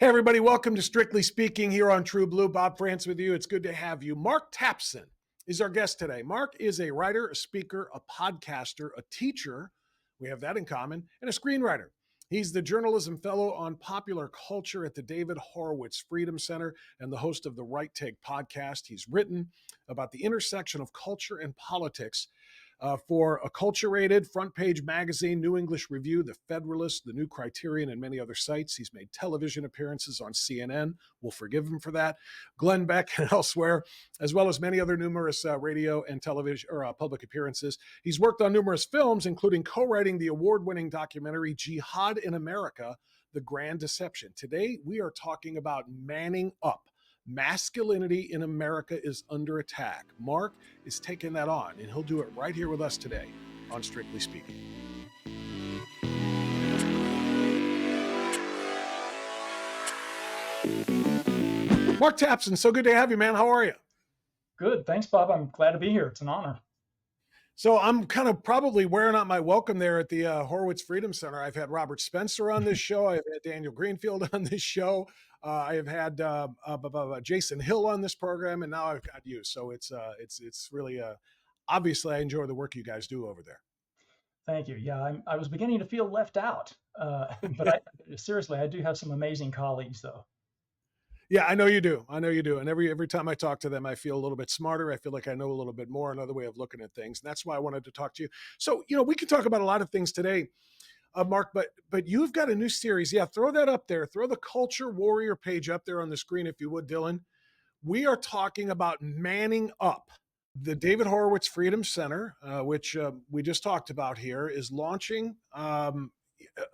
Hey, everybody, welcome to Strictly Speaking here on True Blue. Bob Frantz with you. It's good to have you. Mark Tapson is our guest today. Mark is a writer, a speaker, a podcaster, a teacher. We have that in common, and a screenwriter. He's the Journalism Fellow on Popular Culture at the David Horowitz Freedom Center and the host of the Right Take podcast. He's written about the intersection of culture and politics for Acculturated, FrontPage Magazine, New English Review, the Federalist, the New Criterion, and many other sites. He's made television appearances on CNN. We'll forgive him for that. Glenn Beck and elsewhere, as well as many other numerous radio and television or public appearances. He's worked on numerous films, including co-writing the award-winning documentary Jihad in America, The Grand Deception. Today, we are talking about manning up. Masculinity in America is under attack. Mark is taking that on, and he'll do it right here with us today on Strictly Speaking. Mark Tapson, so good to have you, man. How are you? Good. Thanks, Bob. I'm glad to be here. It's an honor. So I'm kind of probably wearing out my welcome there at the Horowitz Freedom Center. I've had Robert Spencer on this show. I've had Daniel Greenfield on this show. I have had Jason Hill on this program, and now I've got you. So it's really obviously I enjoy the work you guys do over there. Thank you. Yeah, I was beginning to feel left out, but seriously, I do have some amazing colleagues, though. Yeah, I know you do. And every time I talk to them, I feel a little bit smarter. I feel like I know a little bit more, another way of looking at things. And that's why I wanted to talk to you. So, we can talk about a lot of things today, Mark, but you've got a new series. Yeah, throw that up there. Throw the Culture Warrior page up there on the screen, if you would, Dylan. We are talking about manning up. The David Horowitz Freedom Center, which we just talked about here, is launching an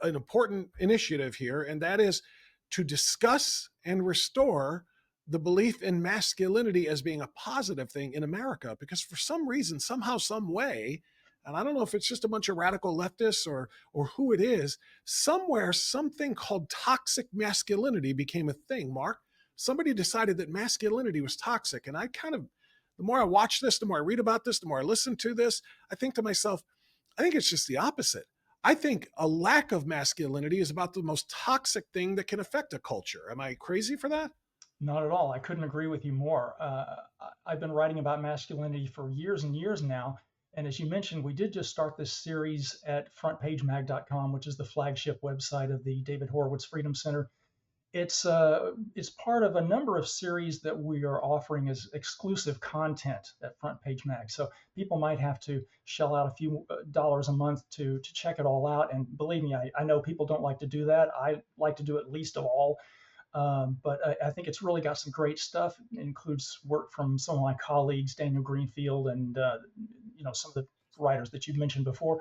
important initiative here, and that is to discuss and restore the belief in masculinity as being a positive thing in America. Because for some reason, somehow, some way, and I don't know if it's just a bunch of radical leftists or who it is, somewhere something called toxic masculinity became a thing, Mark. Somebody decided that masculinity was toxic. And the more I watch this, the more I read about this, the more I listen to this, I think to myself, I think it's just the opposite. I think a lack of masculinity is about the most toxic thing that can affect a culture. Am I crazy for that? Not at all. I couldn't agree with you more. I've been writing about masculinity for years and years now. And as you mentioned, we did just start this series at FrontPageMag.com, which is the flagship website of the David Horowitz Freedom Center. It's part of a number of series that we are offering as exclusive content at FrontPage Mag. So people might have to shell out a few dollars a month to check it all out. And believe me, I know people don't like to do that. I like to do it least of all. But I think it's really got some great stuff. It includes work from some of my colleagues, Daniel Greenfield, and some of the writers that you've mentioned before.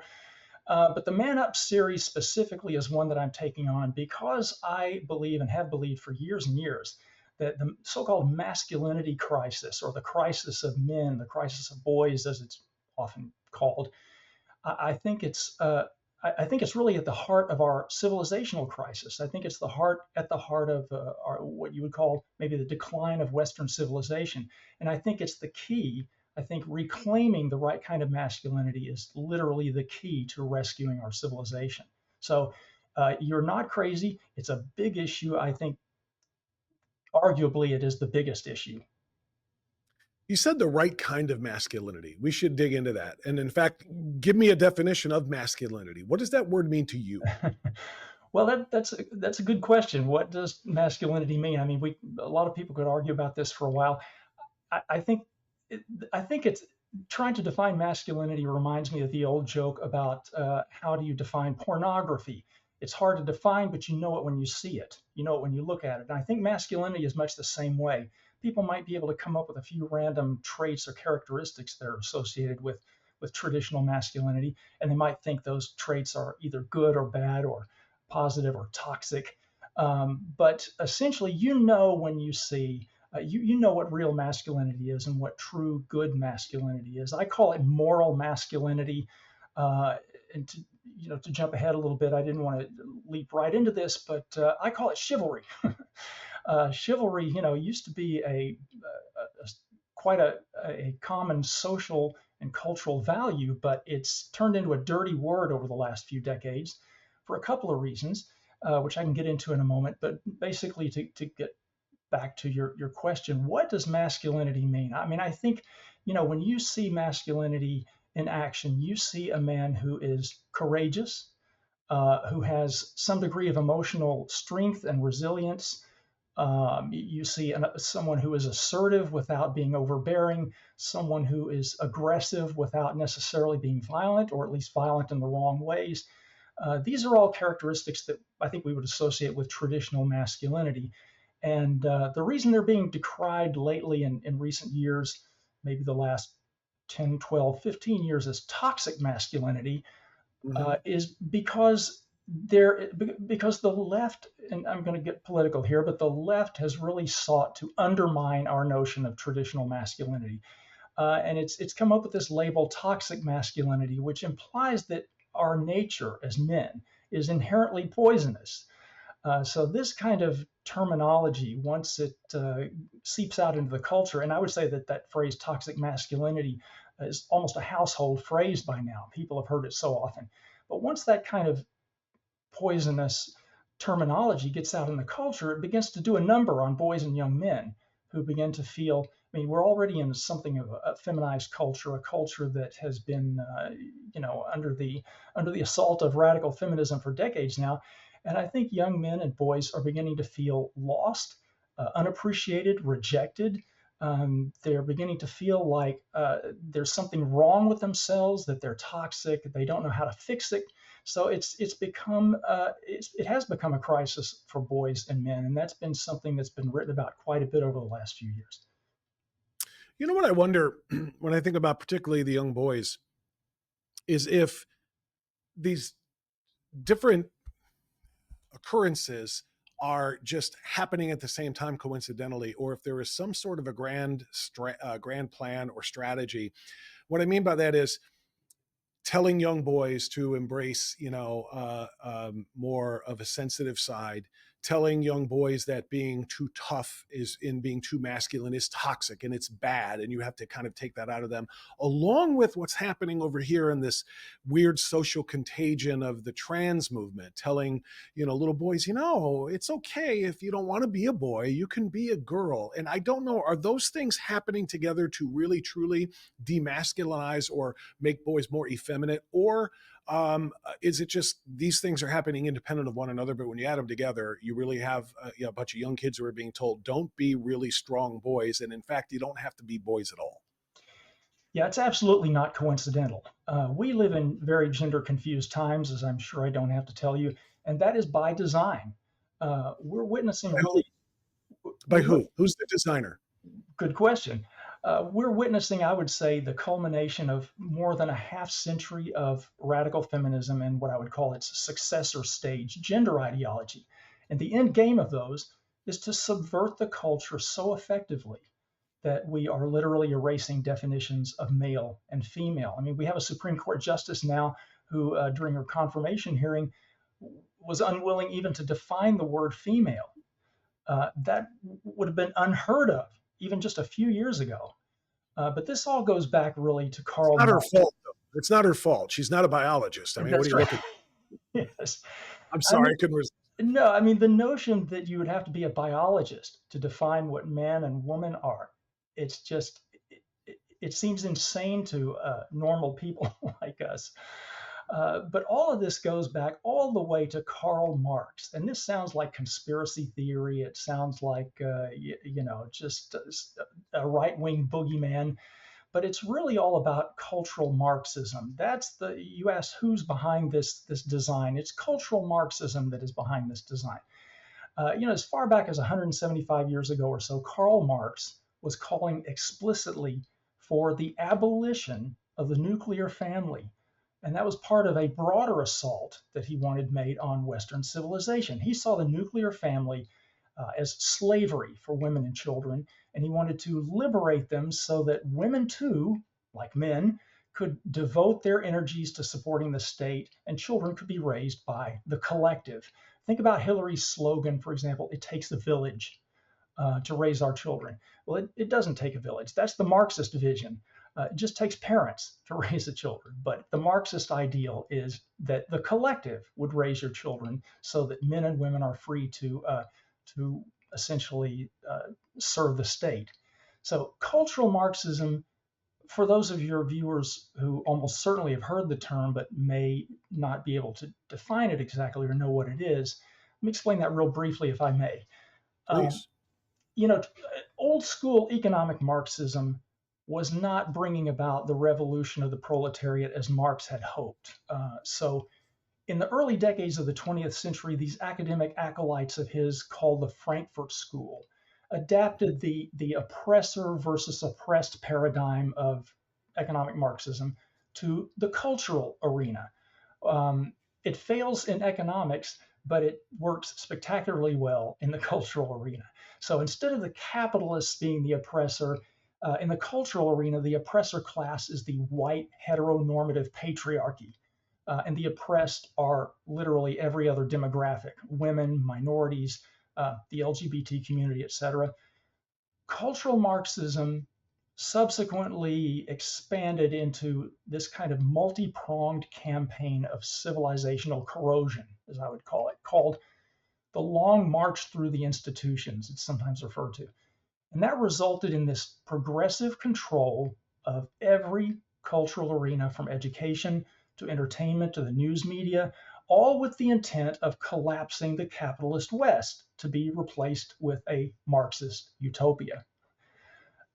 But the Man Up series specifically is one that I'm taking on because I believe and have believed for years and years that the so-called masculinity crisis, or the crisis of men, the crisis of boys, as it's often called, I think it's really at the heart of our civilizational crisis. I think it's at the heart of what you would call maybe the decline of Western civilization. And I think it's the key. I think reclaiming the right kind of masculinity is literally the key to rescuing our civilization. So you're not crazy. It's a big issue. I think arguably it is the biggest issue. You said the right kind of masculinity. We should dig into that. And in fact, give me a definition of masculinity. What does that word mean to you? Well, that's a good question. What does masculinity mean? I mean, a lot of people could argue about this for a while. I think it's trying to define masculinity reminds me of the old joke about how do you define pornography? It's hard to define, but you know it when you see it. You know it when you look at it. And I think masculinity is much the same way. People might be able to come up with a few random traits or characteristics that are associated with traditional masculinity, and they might think those traits are either good or bad or positive or toxic. But essentially, when you see you know what real masculinity is and what true good masculinity is. I call it moral masculinity. And to jump ahead a little bit, I didn't want to leap right into this, but I call it chivalry. Chivalry, used to be quite a common social and cultural value, but it's turned into a dirty word over the last few decades for a couple of reasons. which I can get into in a moment. But basically, to get back to your question, what does masculinity mean? I mean, I think, when you see masculinity in action, you see a man who is courageous, who has some degree of emotional strength and resilience. You see someone who is assertive without being overbearing, someone who is aggressive without necessarily being violent, or at least violent in the wrong ways. These are all characteristics that I think we would associate with traditional masculinity. And the reason they're being decried lately in recent years, maybe the last 10, 12, 15 years, as toxic masculinity, is because the left, and I'm going to get political here, but the left has really sought to undermine our notion of traditional masculinity. And it's come up with this label, toxic masculinity, which implies that our nature as men is inherently poisonous. So this kind of terminology, once it seeps out into the culture, and I would say that phrase toxic masculinity is almost a household phrase by now. People have heard it so often. But once that kind of poisonous terminology gets out in the culture, it begins to do a number on boys and young men who begin to feel, I mean, we're already in something of a feminized culture, a culture that has been, under the assault of radical feminism for decades now. And I think young men and boys are beginning to feel lost, unappreciated, rejected. They're beginning to feel like there's something wrong with themselves, that they're toxic, they don't know how to fix it. So it has become a crisis for boys and men, and that's been something that's been written about quite a bit over the last few years. You know what I wonder when I think about particularly the young boys is if these different occurrences are just happening at the same time coincidentally, or if there is some sort of a grand plan or strategy. What I mean by that is telling young boys to embrace, more of a sensitive side, telling young boys that being too tough being too masculine is toxic and it's bad, and you have to kind of take that out of them, along with what's happening over here in this weird social contagion of the trans movement, telling, little boys, it's okay if you don't want to be a boy, you can be a girl. And I don't know, are those things happening together to really truly demasculinize or make boys more effeminate, or is it just these things are happening independent of one another, but when you add them together, you really have a bunch of young kids who are being told, don't be really strong boys, and in fact, you don't have to be boys at all? Yeah, it's absolutely not coincidental. We live in very gender confused times, as I'm sure I don't have to tell you, and that is by design. We're witnessing really. By who? Who's the designer? Good question. We're witnessing, I would say, the culmination of more than a half century of radical feminism and what I would call its successor stage, gender ideology. And the end game of those is to subvert the culture so effectively that we are literally erasing definitions of male and female. I mean, we have a Supreme Court justice now who, during her confirmation hearing, was unwilling even to define the word female. That would have been unheard of even just a few years ago. But this all goes back really to Karl It's not Marx. her fault, though. It's not her fault. She's not a biologist. I mean, what That's are you right. looking at? Yes. I'm I sorry, mean, I couldn't resist. no, I mean, the notion that you would have to be a biologist to define what man and woman are, it's just, it seems insane to normal people like us. But all of this goes back all the way to Karl Marx. And this sounds like conspiracy theory. It sounds like, just a right-wing boogeyman. But it's really all about cultural Marxism. You ask who's behind this design. It's cultural Marxism that is behind this design. As far back as 175 years ago or so, Karl Marx was calling explicitly for the abolition of the nuclear family. And that was part of a broader assault that he wanted made on Western civilization. He saw the nuclear family as slavery for women and children, and he wanted to liberate them so that women too, like men, could devote their energies to supporting the state, and children could be raised by the collective. Think about Hillary's slogan, for example, it takes a village to raise our children. Well, it doesn't take a village. That's the Marxist vision. It just takes parents to raise the children. But the Marxist ideal is that the collective would raise your children so that men and women are free to essentially serve the state. So cultural Marxism, for those of your viewers who almost certainly have heard the term but may not be able to define it exactly or know what it is, let me explain that real briefly, if I may. Um, Please. you know, old school economic Marxism was not bringing about the revolution of the proletariat as Marx had hoped. So, in the early decades of the 20th century, these academic acolytes of his, called the Frankfurt School, adapted the oppressor versus oppressed paradigm of economic Marxism to the cultural arena. It fails in economics, but it works spectacularly well in the cultural arena. So instead of the capitalists being the oppressor, in the cultural arena, the oppressor class is the white heteronormative patriarchy. And the oppressed are literally every other demographic: women, minorities, the LGBT community, etc. Cultural Marxism subsequently expanded into this kind of multi-pronged campaign of civilizational corrosion, as I would call it, called the Long March Through the Institutions, it's sometimes referred to. And that resulted in this progressive control of every cultural arena, from education to entertainment to the news media, all with the intent of collapsing the capitalist West to be replaced with a Marxist utopia.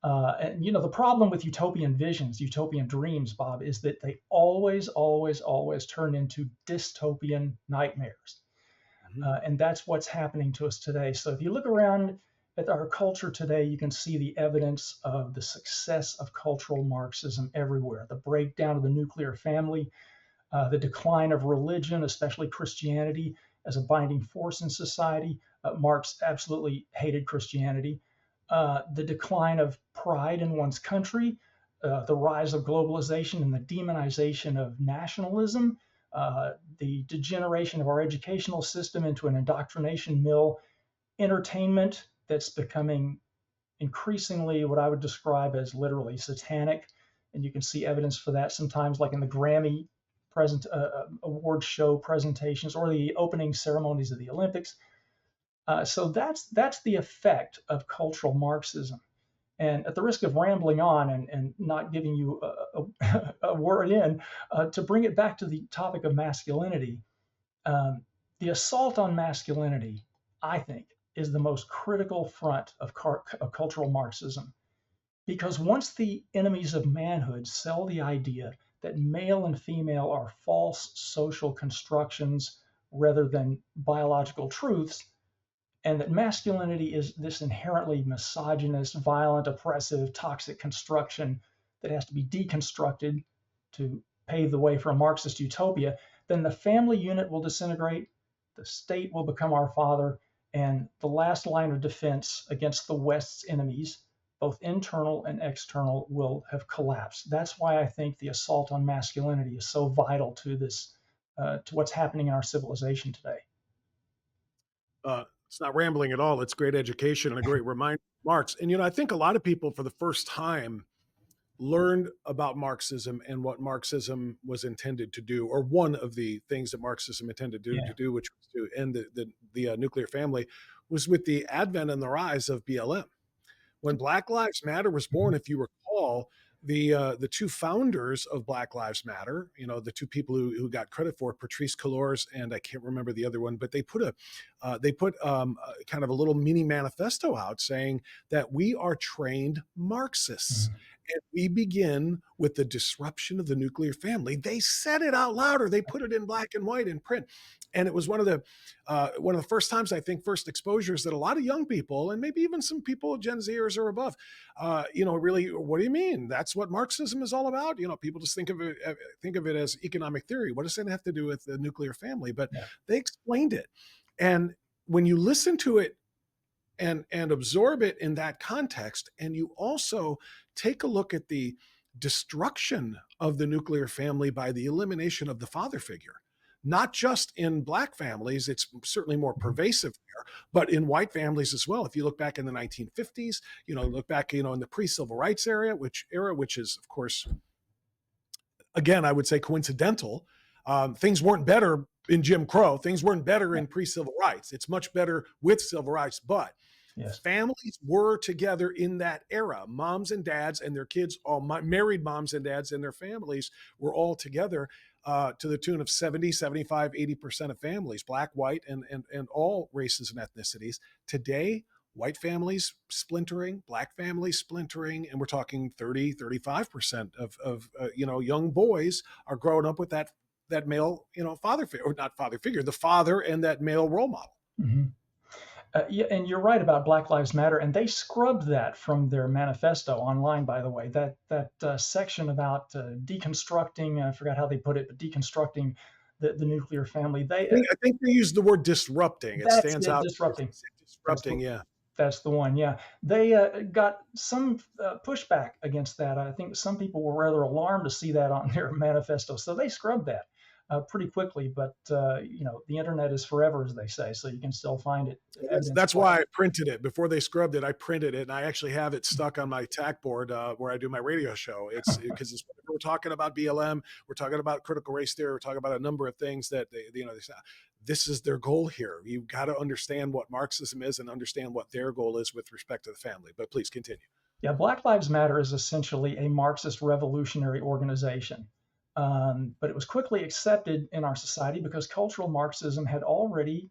And the problem with utopian visions, utopian dreams, Bob, is that they always, always, always turn into dystopian nightmares. Mm-hmm. And that's what's happening to us today. So if you look around at our culture today, you can see the evidence of the success of cultural Marxism everywhere. The breakdown of the nuclear family, the decline of religion, especially Christianity, as a binding force in society. Marx absolutely hated Christianity. The decline of pride in one's country, the rise of globalization and the demonization of nationalism, the degeneration of our educational system into an indoctrination mill, entertainment that's becoming increasingly what I would describe as literally satanic. And you can see evidence for that sometimes, like in the Grammy award show presentations or the opening ceremonies of the Olympics. So that's the effect of cultural Marxism. And at the risk of rambling on and not giving you a word in, to bring it back to the topic of masculinity, the assault on masculinity, I think, is the most critical front of cultural Marxism. Because once the enemies of manhood sell the idea that male and female are false social constructions rather than biological truths, and that masculinity is this inherently misogynist, violent, oppressive, toxic construction that has to be deconstructed to pave the way for a Marxist utopia, then the family unit will disintegrate, the state will become our father, and the last line of defense against the West's enemies, both internal and external, will have collapsed. That's why I think the assault on masculinity is so vital to this, to what's happening in our civilization today. It's not rambling at all. It's great education and a great reminder of Marx. And, I think a lot of people for the first time learned about Marxism and what Marxism was intended to do, or one of the things that Marxism intended to do, which was to end the nuclear family, was with the advent and the rise of BLM. When Black Lives Matter was born, if you recall, the two founders of Black Lives Matter, the two people who got credit for it, Patrisse Cullors and I can't remember the other one, but they put kind of a little mini manifesto out saying that we are trained Marxists. Mm-hmm. And we begin with the disruption of the nuclear family. They said it out loud, or they put it in black and white in print. And it was one of the first times, I think, first exposures that a lot of young people, and maybe even some people Gen Zers or above, really, what do you mean? That's what Marxism is all about. People just think of it as economic theory. What does that have to do with the nuclear family? But they explained it, and when you listen to it and absorb it in that context, and you also take a look at the destruction of the nuclear family by the elimination of the father figure. not just in black families, it's certainly more pervasive there, but in white families as well. If you look back in the 1950s, look back, in the pre-civil rights which is, of course, again, I would say coincidental. Things weren't better in Jim Crow. Things weren't better in pre-civil rights. It's much better with civil rights, but Yes. families were together in that era. Moms and dads and their kids, all married moms and dads and their families were all together to the tune of 70, 75, 80% of families, black, white, and all races and ethnicities. Today, white families splintering, black families splintering, and we're talking 30, 35% of young boys are growing up with that male, father figure, or not father figure, the father and that male role model. Mm-hmm. Yeah, and you're right about Black Lives Matter, and they scrubbed that from their manifesto online. By the way, that section about deconstructing, I forgot how they put it, but deconstructing the nuclear family. I think they use the word disrupting. It stands out. Disrupting. Disrupting, yeah. That's the one. Yeah, they got some pushback against that. I think some people were rather alarmed to see that on their manifesto, so they scrubbed that pretty quickly. But the internet is forever, as they say, so you can still find it. That's why I printed it before they scrubbed it. I printed it, and I actually have it stuck on my tack board where I do my radio show. It's because we're talking about BLM, we're talking about critical race theory, we're talking about a number of things that they say, this is their goal here. You've got to understand what Marxism is and understand what their goal is with respect to the family. But please continue. Yeah, Black Lives Matter is essentially a Marxist revolutionary organization. But it was quickly accepted in our society because cultural Marxism had already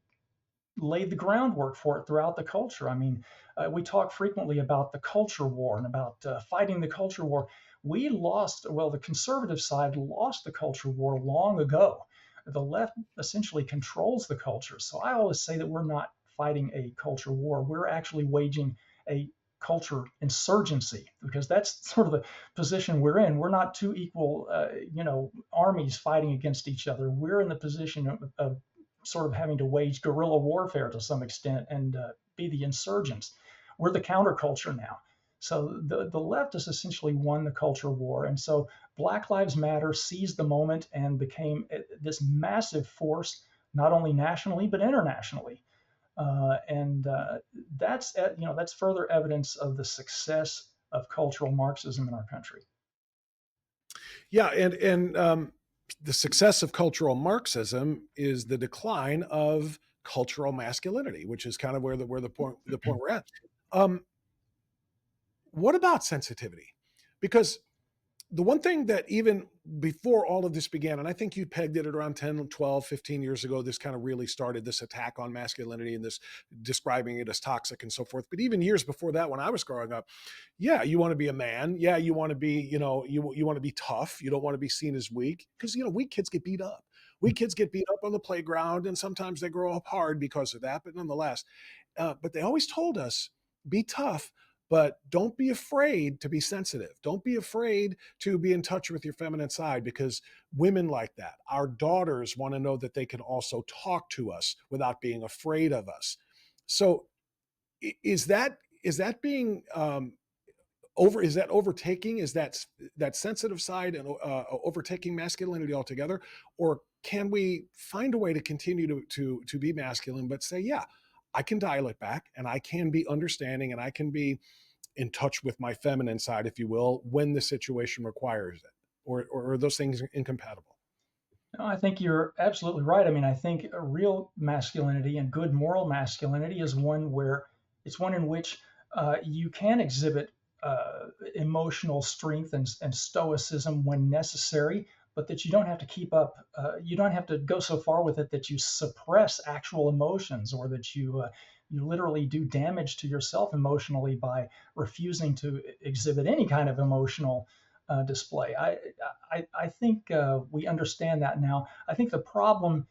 laid the groundwork for it throughout the culture. I mean, we talk frequently about the culture war and about fighting the culture war. The conservative side lost the culture war long ago. The left essentially controls the culture. So I always say that we're not fighting a culture war. We're actually waging a culture insurgency, because that's sort of the position we're in. We're not two equal, armies fighting against each other. We're in the position of sort of having to wage guerrilla warfare to some extent and be the insurgents. We're the counterculture now. So the left has essentially won the culture war. And so Black Lives Matter seized the moment and became this massive force, not only nationally, but internationally. That's further evidence of the success of cultural Marxism in our country. Yeah, and the success of cultural Marxism is the decline of cultural masculinity, which is kind of where the point we're at. What about sensitivity? Because the one thing that even before all of this began, and I think you pegged it at around 10, 12, 15 years ago, this kind of really started, this attack on masculinity and this describing it as toxic and so forth. But even years before that, when I was growing up, yeah, you want to be a man. Yeah, you want to be, you want to be tough. You don't want to be seen as weak, because, weak kids get beat up. Weak kids get beat up on the playground, and sometimes they grow up hard because of that. But nonetheless, but they always told us, be tough, but don't be afraid to be sensitive. Don't be afraid to be in touch with your feminine side, because women like that. Our daughters want to know that they can also talk to us without being afraid of us. So is that being is that overtaking? Is that sensitive side and overtaking masculinity altogether? Or can we find a way to continue to be masculine, but say, yeah, I can dial it back, and I can be understanding, and I can be in touch with my feminine side, if you will, when the situation requires it? Or are those things incompatible? No, I think you're absolutely right. I mean, I think a real masculinity and good moral masculinity is one in which you can exhibit emotional strength and stoicism when necessary, but that you don't have to keep up. You don't have to go so far with it that you suppress actual emotions, or that you literally do damage to yourself emotionally by refusing to exhibit any kind of emotional display. I think we understand that now. I think the problem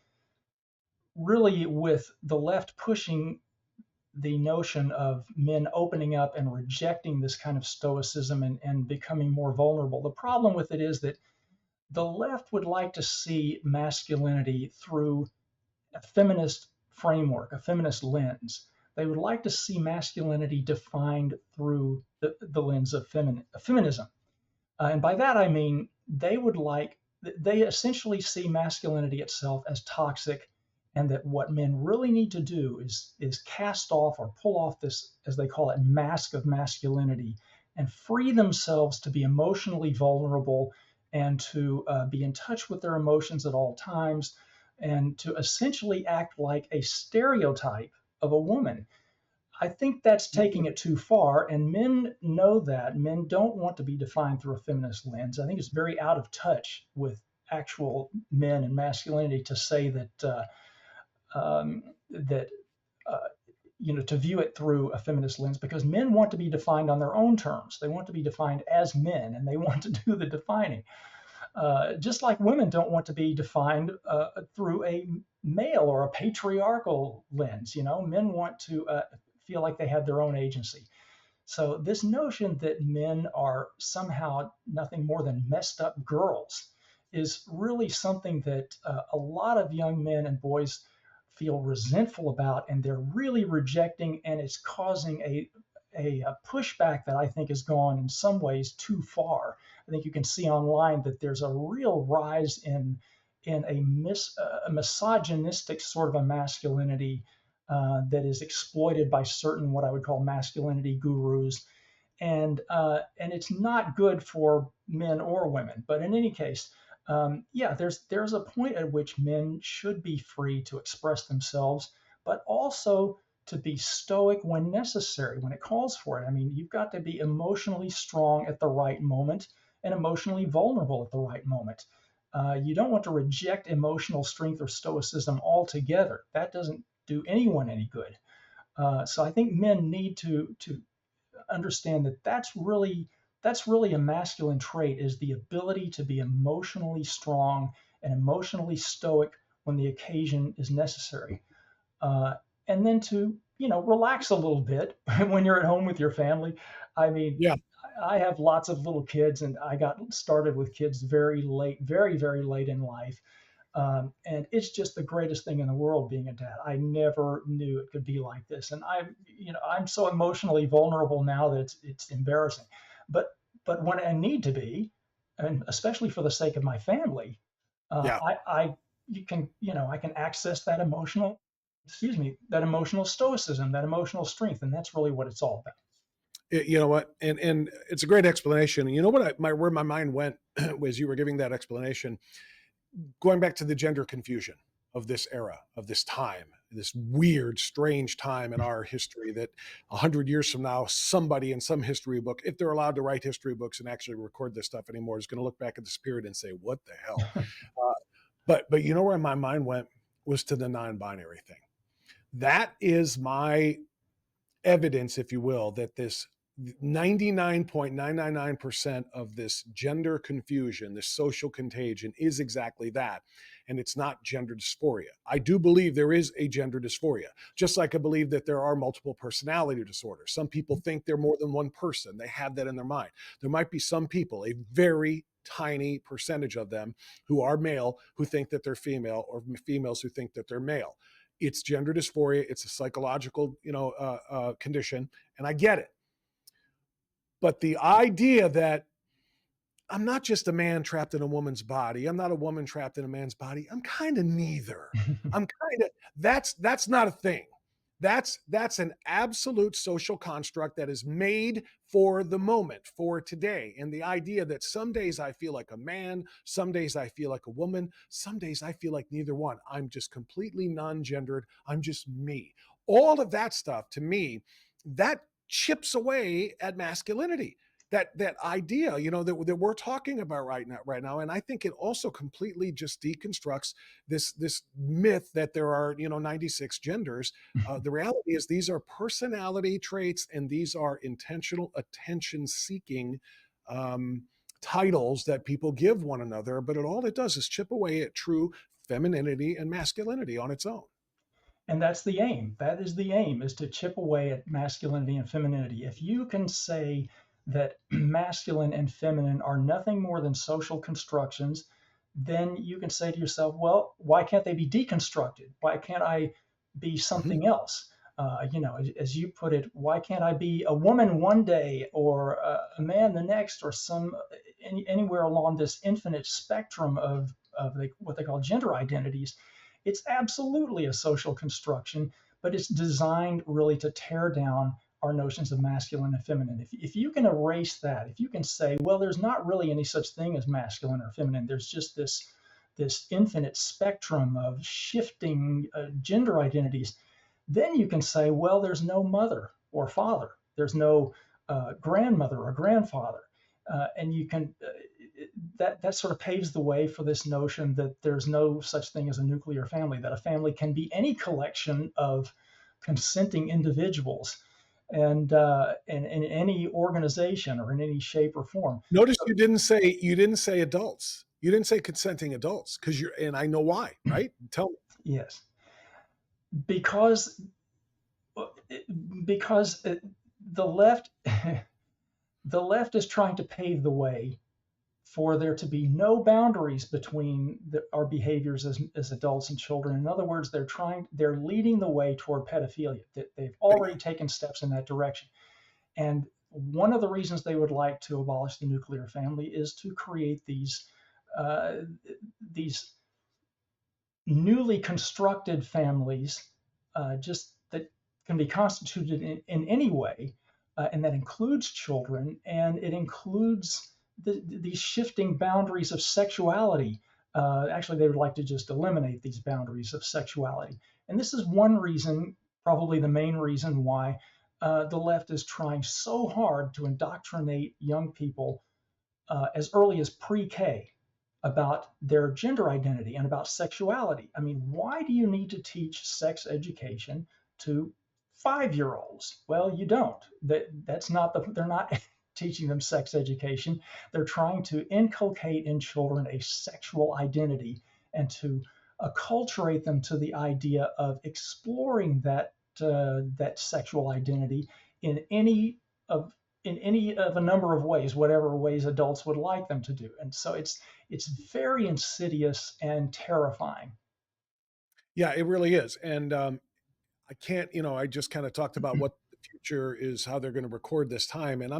really with the left pushing the notion of men opening up and rejecting this kind of stoicism and becoming more vulnerable. The problem with it is that the left would like to see masculinity through a feminist framework, a feminist lens. They would like to see masculinity defined through the lens of feminism. And by that I mean they would like they essentially see masculinity itself as toxic, and that what men really need to do is cast off or pull off this, as they call it, mask of masculinity, and free themselves to be emotionally vulnerable and to be in touch with their emotions at all times, and to essentially act like a stereotype of a woman. I think that's taking it too far, and men know that. Men don't want to be defined through a feminist lens. I think it's very out of touch with actual men and masculinity to say that to view it through a feminist lens, because men want to be defined on their own terms. They want to be defined as men, and they want to do the defining. Just like women don't want to be defined through a male or a patriarchal lens. Men want to feel like they have their own agency. So this notion that men are somehow nothing more than messed up girls is really something that a lot of young men and boys feel resentful about, and they're really rejecting, and it's causing a pushback that I think has gone in some ways too far. I think you can see online that there's a real rise in a misogynistic sort of a masculinity that is exploited by certain what I would call masculinity gurus, and it's not good for men or women. But in any case, there's a point at which men should be free to express themselves, but also to be stoic when necessary, when it calls for it. I mean, you've got to be emotionally strong at the right moment and emotionally vulnerable at the right moment. You don't want to reject emotional strength or stoicism altogether. That doesn't do anyone any good. So I think men need to understand that that's really a masculine trait, is the ability to be emotionally strong and emotionally stoic when the occasion is necessary. And then to, relax a little bit when you're at home with your family. I mean, Yeah. I have lots of little kids, and I got started with kids very late, very, very late in life. And it's just the greatest thing in the world being a dad. I never knew it could be like this. And I'm so emotionally vulnerable now that it's embarrassing. But when I need to be, and especially for the sake of my family, Yeah. I can access that emotional stoicism, that emotional strength, and that's really what it's all about. You know what? And it's a great explanation. You know what? Where my mind went was you were giving that explanation, going back to the gender confusion of this era, of this time, this weird, strange time in our history that 100 years from now, somebody in some history book, if they're allowed to write history books and actually record this stuff anymore, is going to look back at this period and say, what the hell? But you know where my mind went was to the non-binary thing. That is my evidence, if you will, that this 99.999% of this gender confusion, this social contagion, is exactly that. And it's not gender dysphoria. I do believe there is a gender dysphoria, just like I believe that there are multiple personality disorders. Some people think they're more than one person. They have that in their mind. There might be some people, a very tiny percentage of them, who are male, who think that they're female, or females who think that they're male. It's gender dysphoria. It's a psychological, condition, and I get it. But the idea that I'm not just a man trapped in a woman's body, I'm not a woman trapped in a man's body, I'm kind of neither. That's not a thing. That's an absolute social construct that is made for the moment, for today. And the idea that some days I feel like a man, some days I feel like a woman, some days I feel like neither one. I'm just completely non-gendered. I'm just me. All of that stuff, to me, that chips away at masculinity. That idea, that we're talking about right now, and I think it also completely just deconstructs this myth that there are 96 genders. The reality is these are personality traits, and these are intentional attention-seeking titles that people give one another. But all it does is chip away at true femininity and masculinity on its own. And that's the aim. That is the aim, is to chip away at masculinity and femininity. If you can say that masculine and feminine are nothing more than social constructions, then you can say to yourself, well, why can't they be deconstructed? Why can't I be something else? As you put it, why can't I be a woman one day or a man the next, or some anywhere along this infinite spectrum of what they call gender identities, it's absolutely a social construction, but it's designed really to tear down our notions of masculine and feminine. If you can erase that, if you can say, well, there's not really any such thing as masculine or feminine, there's just this infinite spectrum of shifting gender identities, then you can say, well, there's no mother or father, there's no grandmother or grandfather, and you can that sort of paves the way for this notion that there's no such thing as a nuclear family, that a family can be any collection of consenting individuals, and in any organization or in any shape or form. Notice you didn't say adults. You didn't say consenting adults, because you're, and I know why, right? Tell me. Yes, because because the left the left is trying to pave the way for there to be no boundaries between our behaviors as adults and children. In other words, they're leading the way toward pedophilia. They've already taken steps in that direction. And one of the reasons they would like to abolish the nuclear family is to create these newly constructed families, just that can be constituted in any way, and that includes children, and it includes these shifting boundaries of sexuality. Actually, they would like to just eliminate these boundaries of sexuality. And this is one reason, probably the main reason, why the left is trying so hard to indoctrinate young people as early as pre-K about their gender identity and about sexuality. I mean, why do you need to teach sex education to 5-year-olds? Well, you don't. They're not teaching them sex education. They're trying to inculcate in children a sexual identity and to acculturate them to the idea of exploring that sexual identity in any of a number of ways, whatever ways adults would like them to do. And so it's very insidious and terrifying. Yeah, it really is. And I can't, I just kind of talked about what the future is, how they're going to record this time. And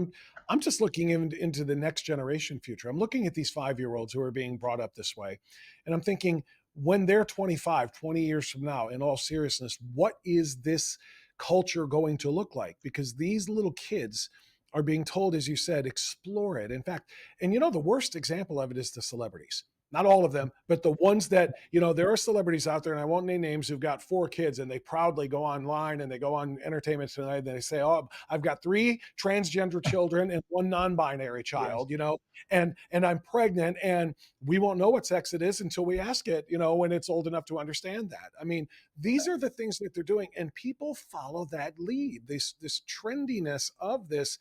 I'm just looking into the next generation future. I'm looking at these 5-year-olds who are being brought up this way. And I'm thinking, when they're 25, 20 years from now, in all seriousness, what is this culture going to look like? Because these little kids are being told, as you said, explore it. In fact, and the worst example of it is the celebrities. Not all of them, but the ones that, there are celebrities out there, and I won't name names, who've got 4 kids, and they proudly go online and they go on Entertainment Tonight and they say, oh, I've got 3 transgender children and 1 non-binary child, Yes. and I'm pregnant, and we won't know what sex it is until we ask it, when it's old enough to understand that. I mean, these are the things that they're doing, and people follow that lead, this trendiness of this,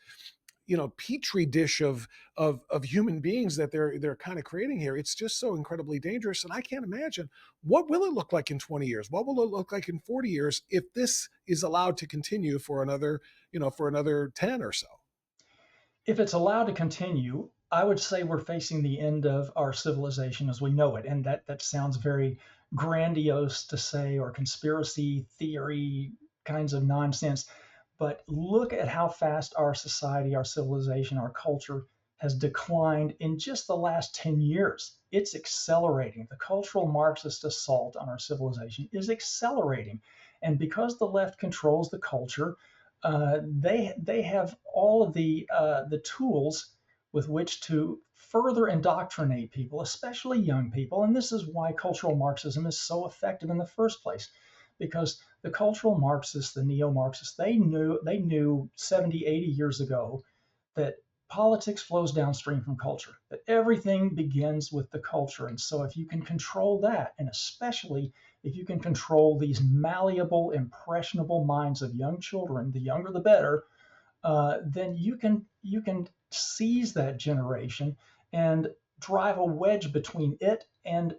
petri dish of human beings that they're kind of creating here. It's just so incredibly dangerous, and I can't imagine what will it look like in 20 years. What will it look like in 40 years if this is allowed to continue for another 10 or so? If it's allowed to continue, I would say we're facing the end of our civilization as we know it, and that sounds very grandiose to say, or conspiracy theory kinds of nonsense. But look at how fast our society, our civilization, our culture has declined in just the last 10 years. It's accelerating. The cultural Marxist assault on our civilization is accelerating. And because the left controls the culture, they have all of the tools with which to further indoctrinate people, especially young people. And this is why cultural Marxism is so effective in the first place. Because the cultural Marxists, the neo-Marxists, they knew 70, 80 years ago that politics flows downstream from culture, that everything begins with the culture. And so if you can control that, and especially if you can control these malleable, impressionable minds of young children, the younger the better, then you can seize that generation and drive a wedge between it and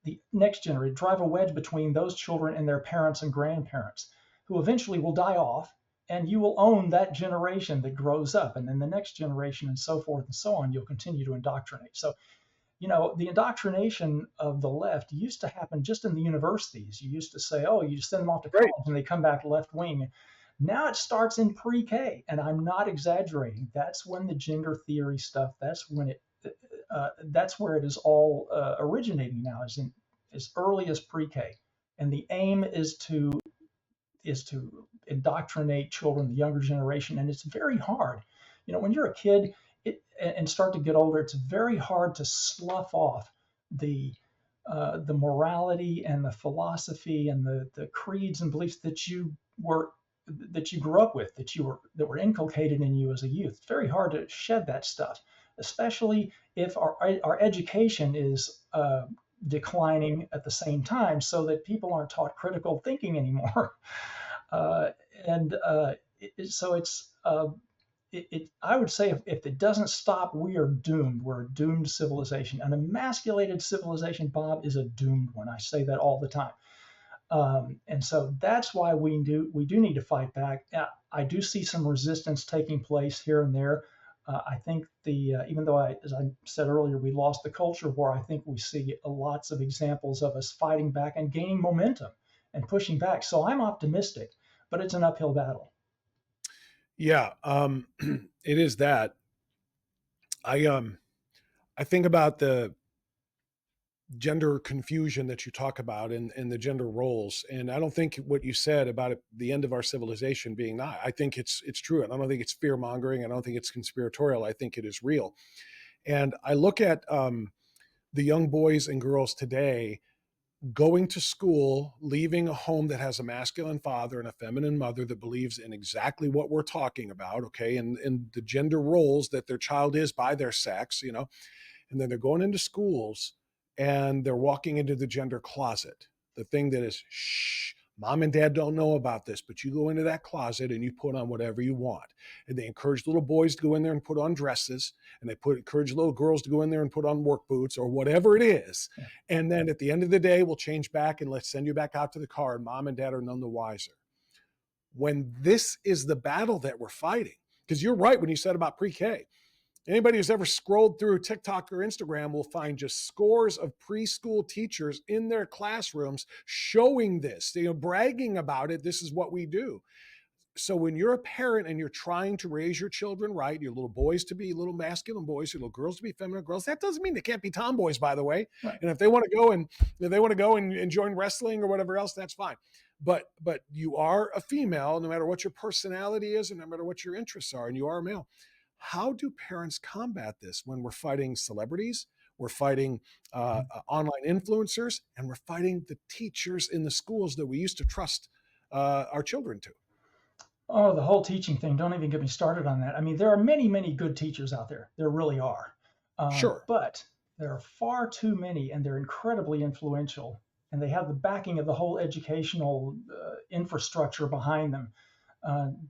the next generation, drive a wedge between those children and their parents and grandparents, who eventually will die off, and you will own that generation that grows up, and then the next generation, and so forth and so on. You'll continue to indoctrinate. So, the indoctrination of the left used to happen just in the universities. You used to say, oh, you just send them off to college and they come back left wing. Now it starts in pre-K, and I'm not exaggerating. That's when the gender theory stuff, that's when that's where it is all originating now, is in as early as pre-K, and the aim is to indoctrinate children, the younger generation, and it's very hard. When you're a kid and start to get older, it's very hard to slough off the the morality and the philosophy and the creeds and beliefs that you grew up with, that were inculcated in you as a youth. It's very hard to shed that stuff, especially if our education is declining at the same time, so that people aren't taught critical thinking anymore. uh, and so I would say if it doesn't stop, we are doomed. We're a doomed civilization. An emasculated civilization, Bob, is a doomed one. I say that all the time. And so that's why we do need to fight back. I do see some resistance taking place here and there. I think even though as I said earlier, we lost the culture war, I think we see lots of examples of us fighting back and gaining momentum and pushing back. So I'm optimistic, but it's an uphill battle. Yeah, it is that. I think about the gender confusion that you talk about and the gender roles. And I don't think what you said about it, the end of our civilization being not, I think it's true. And I don't think it's fear mongering. I don't think it's conspiratorial. I think it is real. And I look at the young boys and girls today going to school, leaving a home that has a masculine father and a feminine mother that believes in exactly what we're talking about. Okay. And the gender roles that their child is by their sex, and then they're going into schools and they're walking into the gender closet, the thing that is, shh, mom and dad don't know about this, but you go into that closet and you put on whatever you want. And they encourage little boys to go in there and put on dresses, and they encourage little girls to go in there and put on work boots or whatever it is. And then at the end of the day, we'll change back and let's send you back out to the car, and mom and dad are none the wiser. When this is the battle that we're fighting, because you're right when you said about pre-K. Anybody who's ever scrolled through TikTok or Instagram will find just scores of preschool teachers in their classrooms showing this, bragging about it. This is what we do. So when you're a parent and you're trying to raise your children right, your little boys to be little masculine boys, your little girls to be feminine girls, that doesn't mean they can't be tomboys, by the way. Right. And if they want to go and join wrestling or whatever else, that's fine. But you are a female, no matter what your personality is and no matter what your interests are, and you are a male. How do parents combat this when we're fighting celebrities, we're fighting online influencers, and we're fighting the teachers in the schools that we used to trust our children to? Oh, the whole teaching thing. Don't even get me started on that. I mean, there are many, many good teachers out there. There really are. Sure. But there are far too many, and they're incredibly influential. And they have the backing of the whole educational infrastructure behind them.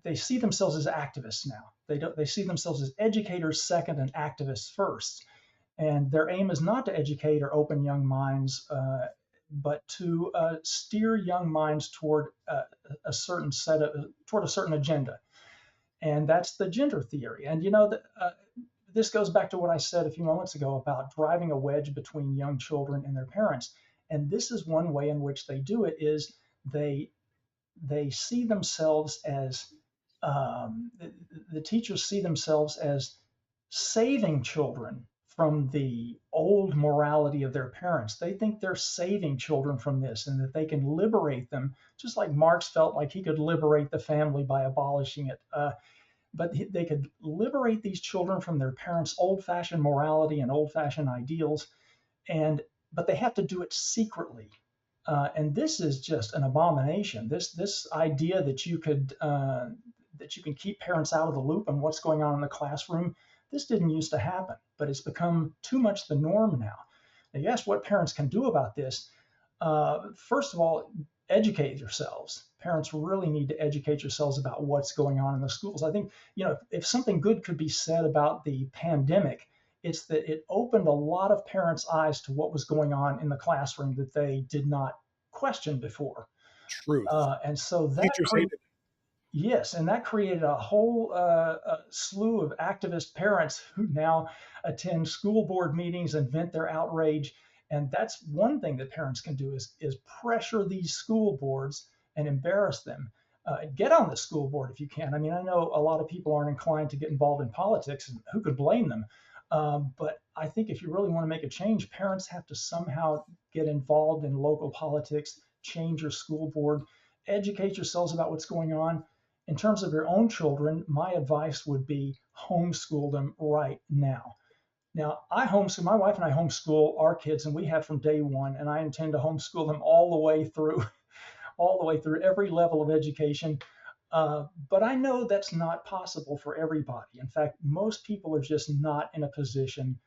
They see themselves as activists now. They see themselves as educators second and activists first. And their aim is not to educate or open young minds, but to steer young minds toward a certain agenda. And that's the gender theory. And this goes back to what I said a few moments ago about driving a wedge between young children and their parents. And this is one way in which they do it, is they see themselves as the teachers see themselves as saving children from the old morality of their parents. They think they're saving children from this and that they can liberate them, just like Marx felt like he could liberate the family by abolishing it. But they could liberate these children from their parents' old-fashioned morality and old-fashioned ideals, but they have to do it secretly. And this is just an abomination. This idea that you can keep parents out of the loop on what's going on in the classroom, this didn't used to happen, but it's become too much the norm now. Now, you ask what parents can do about this. First of all, educate yourselves. Parents really need to educate yourselves about what's going on in the schools. I think, if something good could be said about the pandemic, it's that it opened a lot of parents' eyes to what was going on in the classroom that they did not question before. Truth. And so that Teachers hated it. Yes, and that created a whole slew of activist parents who now attend school board meetings and vent their outrage. And that's one thing that parents can do is pressure these school boards and embarrass them. Get on the school board if you can. I mean, I know a lot of people aren't inclined to get involved in politics, and who could blame them? But I think if you really want to make a change, parents have to somehow get involved in local politics, change your school board, educate yourselves about what's going on. In terms of your own children, my advice would be homeschool them right now. Now, I homeschool, my wife and I homeschool our kids, and we have from day one, and I intend to homeschool them all the way through, all the way through every level of education. But I know that's not possible for everybody. In fact, most people are just not in a position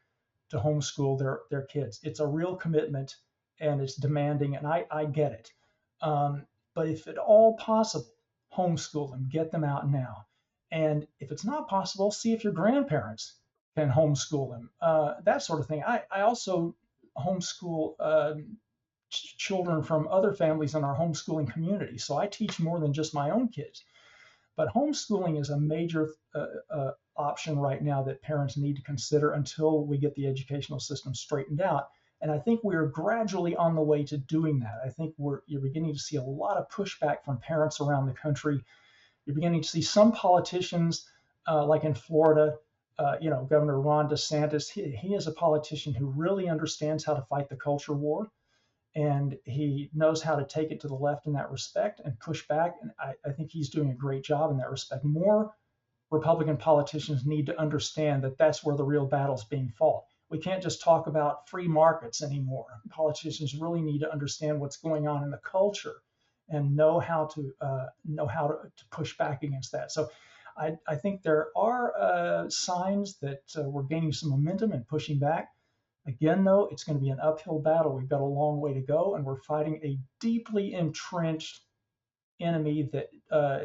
to homeschool their kids. It's a real commitment and it's demanding, and I get it. But if at all possible, homeschool them, get them out now. And if it's not possible, see if your grandparents can homeschool them, that sort of thing. I also homeschool children from other families in our homeschooling community. So I teach more than just my own kids. But homeschooling is a major option right now that parents need to consider until we get the educational system straightened out. And I think we're gradually on the way to doing that. I think you're beginning to see a lot of pushback from parents around the country. You're beginning to see some politicians, like in Florida, Governor Ron DeSantis. He is a politician who really understands how to fight the culture war, and he knows how to take it to the left in that respect and push back. And I think he's doing a great job in that respect. More Republican politicians need to understand that that's where the real battle's being fought. We can't just talk about free markets anymore. Politicians really need to understand what's going on in the culture and know how to push back against that. So I think there are signs that we're gaining some momentum and pushing back. Again, though, it's going to be an uphill battle. We've got a long way to go, and we're fighting a deeply entrenched enemy that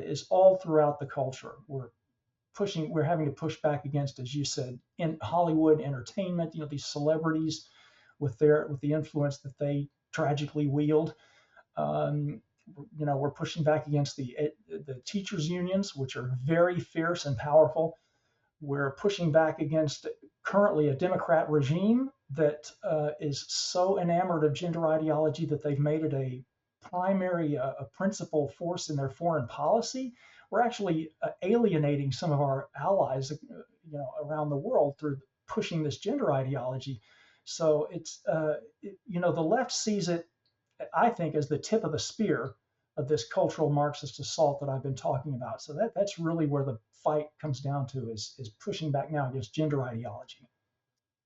is all throughout the culture. We're having to push back against, as you said, in Hollywood entertainment, these celebrities with the influence that they tragically wield. We're pushing back against the teachers unions, which are very fierce and powerful. We're pushing back against currently a Democrat regime that is so enamored of gender ideology that they've made it a primary, a principal force in their foreign policy. We're actually alienating some of our allies, around the world through pushing this gender ideology. So it's, the left sees it, I think, as the tip of the spear of this cultural Marxist assault that I've been talking about. So that's really where the fight comes down to is pushing back now against gender ideology.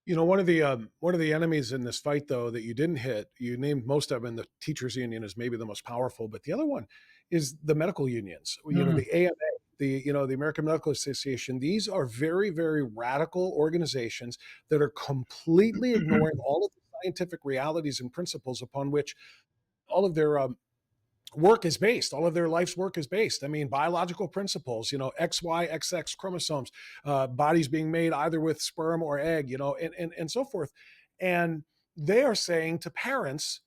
One of the enemies in this fight, though, that you didn't hit, you named most of them, and the teachers union is maybe the most powerful, but the other one is the medical unions. The AMA, the American Medical Association. These are very, very radical organizations that are completely ignoring all of the scientific realities and principles upon which all of their work is based. All of their life's work is based. I mean, biological principles, XY, XX chromosomes, bodies being made either with sperm or egg, and so forth. And they are saying to parents,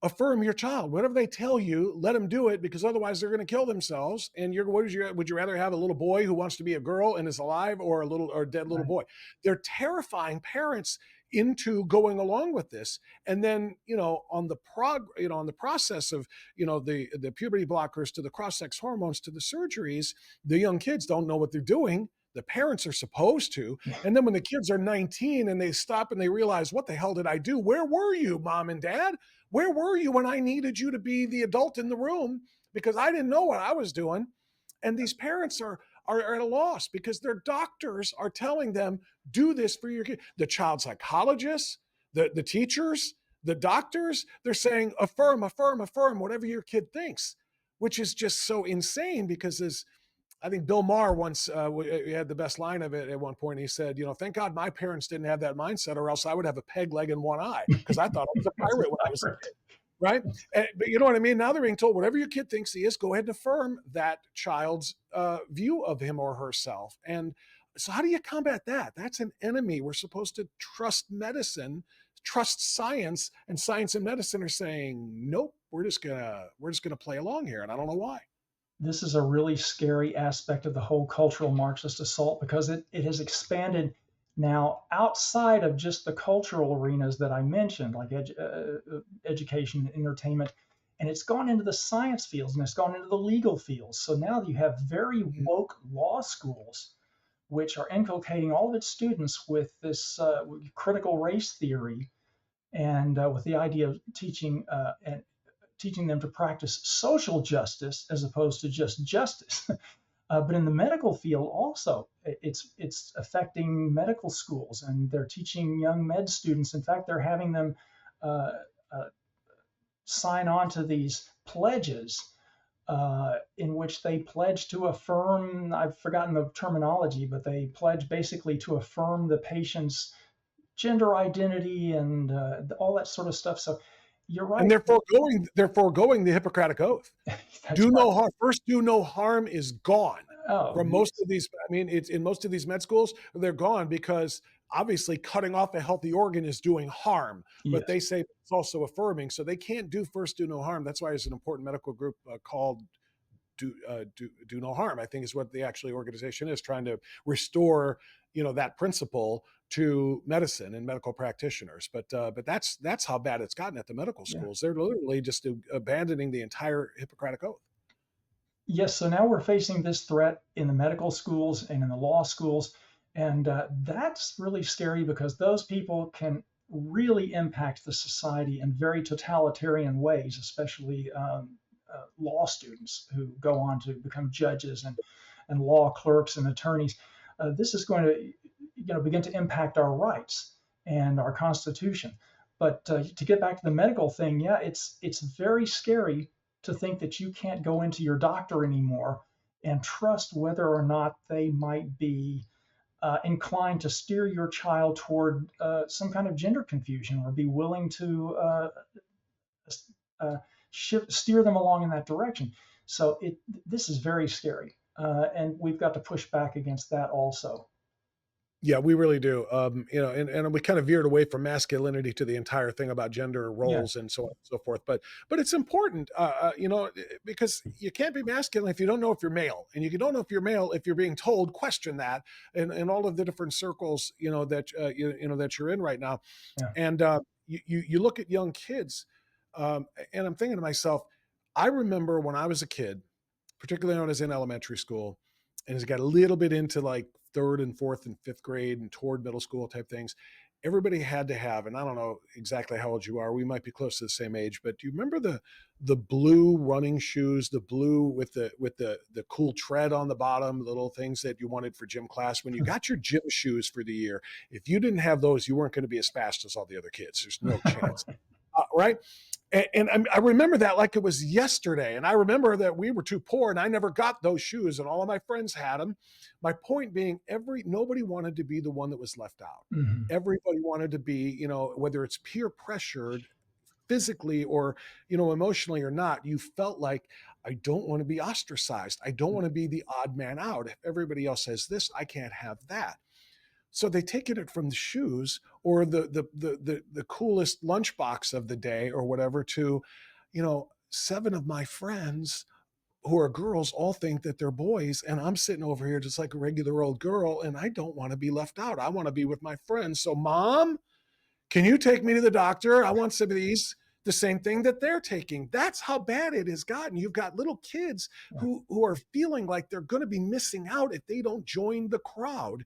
affirm your child. Whatever they tell you, let them do it, because otherwise they're going to kill themselves. And would you rather have a little boy who wants to be a girl and is alive, or a dead little boy? They're terrifying parents into going along with this. And then, on the process of, the puberty blockers to the cross-sex hormones to the surgeries, the young kids don't know what they're doing. The parents are supposed to. And then when the kids are 19 and they stop and they realize, what the hell did I do? Where were you, mom and dad? Where were you when I needed you to be the adult in the room? Because I didn't know what I was doing. And these parents are at a loss because their doctors are telling them, do this for your kid. The child psychologists, the teachers, the doctors, they're saying, affirm, whatever your kid thinks, which is just so insane because I think Bill Maher once had the best line of it at one point. He said, thank God my parents didn't have that mindset, or else I would have a peg leg and one eye, because I thought I was a pirate when I was a kid. Right. But you know what I mean? Now they're being told whatever your kid thinks he is, go ahead and affirm that child's view of him or herself. And so how do you combat that? That's an enemy. We're supposed to trust medicine, trust science, and science and medicine are saying, nope, we're just gonna play along here. And I don't know why. This is a really scary aspect of the whole cultural Marxist assault, because it has expanded now outside of just the cultural arenas that I mentioned, like education, entertainment, and it's gone into the science fields and it's gone into the legal fields. So now you have very woke law schools which are inculcating all of its students with this critical race theory, and with the idea of teaching them to practice social justice as opposed to just justice. But in the medical field also, it's affecting medical schools, and they're teaching young med students. In fact, they're having them uh, uh, sign on to these pledges in which they pledge to affirm, I've forgotten the terminology, but they pledge basically to affirm the patient's gender identity and all that sort of stuff. So you're And right. they're foregoing the Hippocratic Oath. That's Do right. no harm. First, do no harm is gone Oh, from most of these. I mean, it's in most of these med schools, they're gone because obviously cutting off a healthy organ is doing harm, but yes. they say it's also affirming. So they can't do first, do no harm. That's why there's an important medical group called do no harm, I think is what the actually organization is, trying to restore, that principle to medicine and medical practitioners. But that's how bad it's gotten at the medical Yeah. schools. They're literally just abandoning the entire Hippocratic Oath. Yes. So now we're facing this threat in the medical schools and in the law schools. And that's really scary because those people can really impact the society in very totalitarian ways, especially law students who go on to become judges and law clerks and attorneys. This is going to begin to impact our rights and our Constitution. But to get back to the medical thing, yeah, it's very scary to think that you can't go into your doctor anymore and trust whether or not they might be inclined to steer your child toward some kind of gender confusion, or be willing to uh, steer them along in that direction. So this is very scary, and we've got to push back against that also. Yeah, we really do. And we kind of veered away from masculinity to the entire thing about gender Yeah, roles and so on and so forth. But it's important, because you can't be masculine if you don't know if you're male, and you don't know if you're male if you're being told question that, and all of the different circles that you're in right now, yeah, and you look at young kids, and I'm thinking to myself, I remember when I was a kid, particularly when I was in elementary school, and as I got a little bit into like third and fourth and fifth grade and toward middle school type things, everybody had to have, and I don't know exactly how old you are, we might be close to the same age, but do you remember the blue running shoes, the blue with the cool tread on the bottom, the little things that you wanted for gym class when you got your gym shoes for the year? If you didn't have those, you weren't going to be as fast as all the other kids. There's no chance. Right? And I remember that like it was yesterday. And I remember that we were too poor and I never got those shoes, and all of my friends had them. My point being, nobody wanted to be the one that was left out. hmm Everybody wanted to be, whether it's peer pressured physically or, emotionally or not, you felt like, I don't want to be ostracized. I don't want to be the odd man out. If everybody else has this, I can't have that. So they taken it from the shoes or the coolest lunchbox of the day or whatever to, seven of my friends who are girls all think that they're boys, and I'm sitting over here just like a regular old girl, and I don't want to be left out. I want to be with my friends. So, mom, can you take me to the doctor? I want some of these, the same thing that they're taking. That's how bad it has gotten. You've got little kids yeah. who are feeling like they're going to be missing out if they don't join the crowd,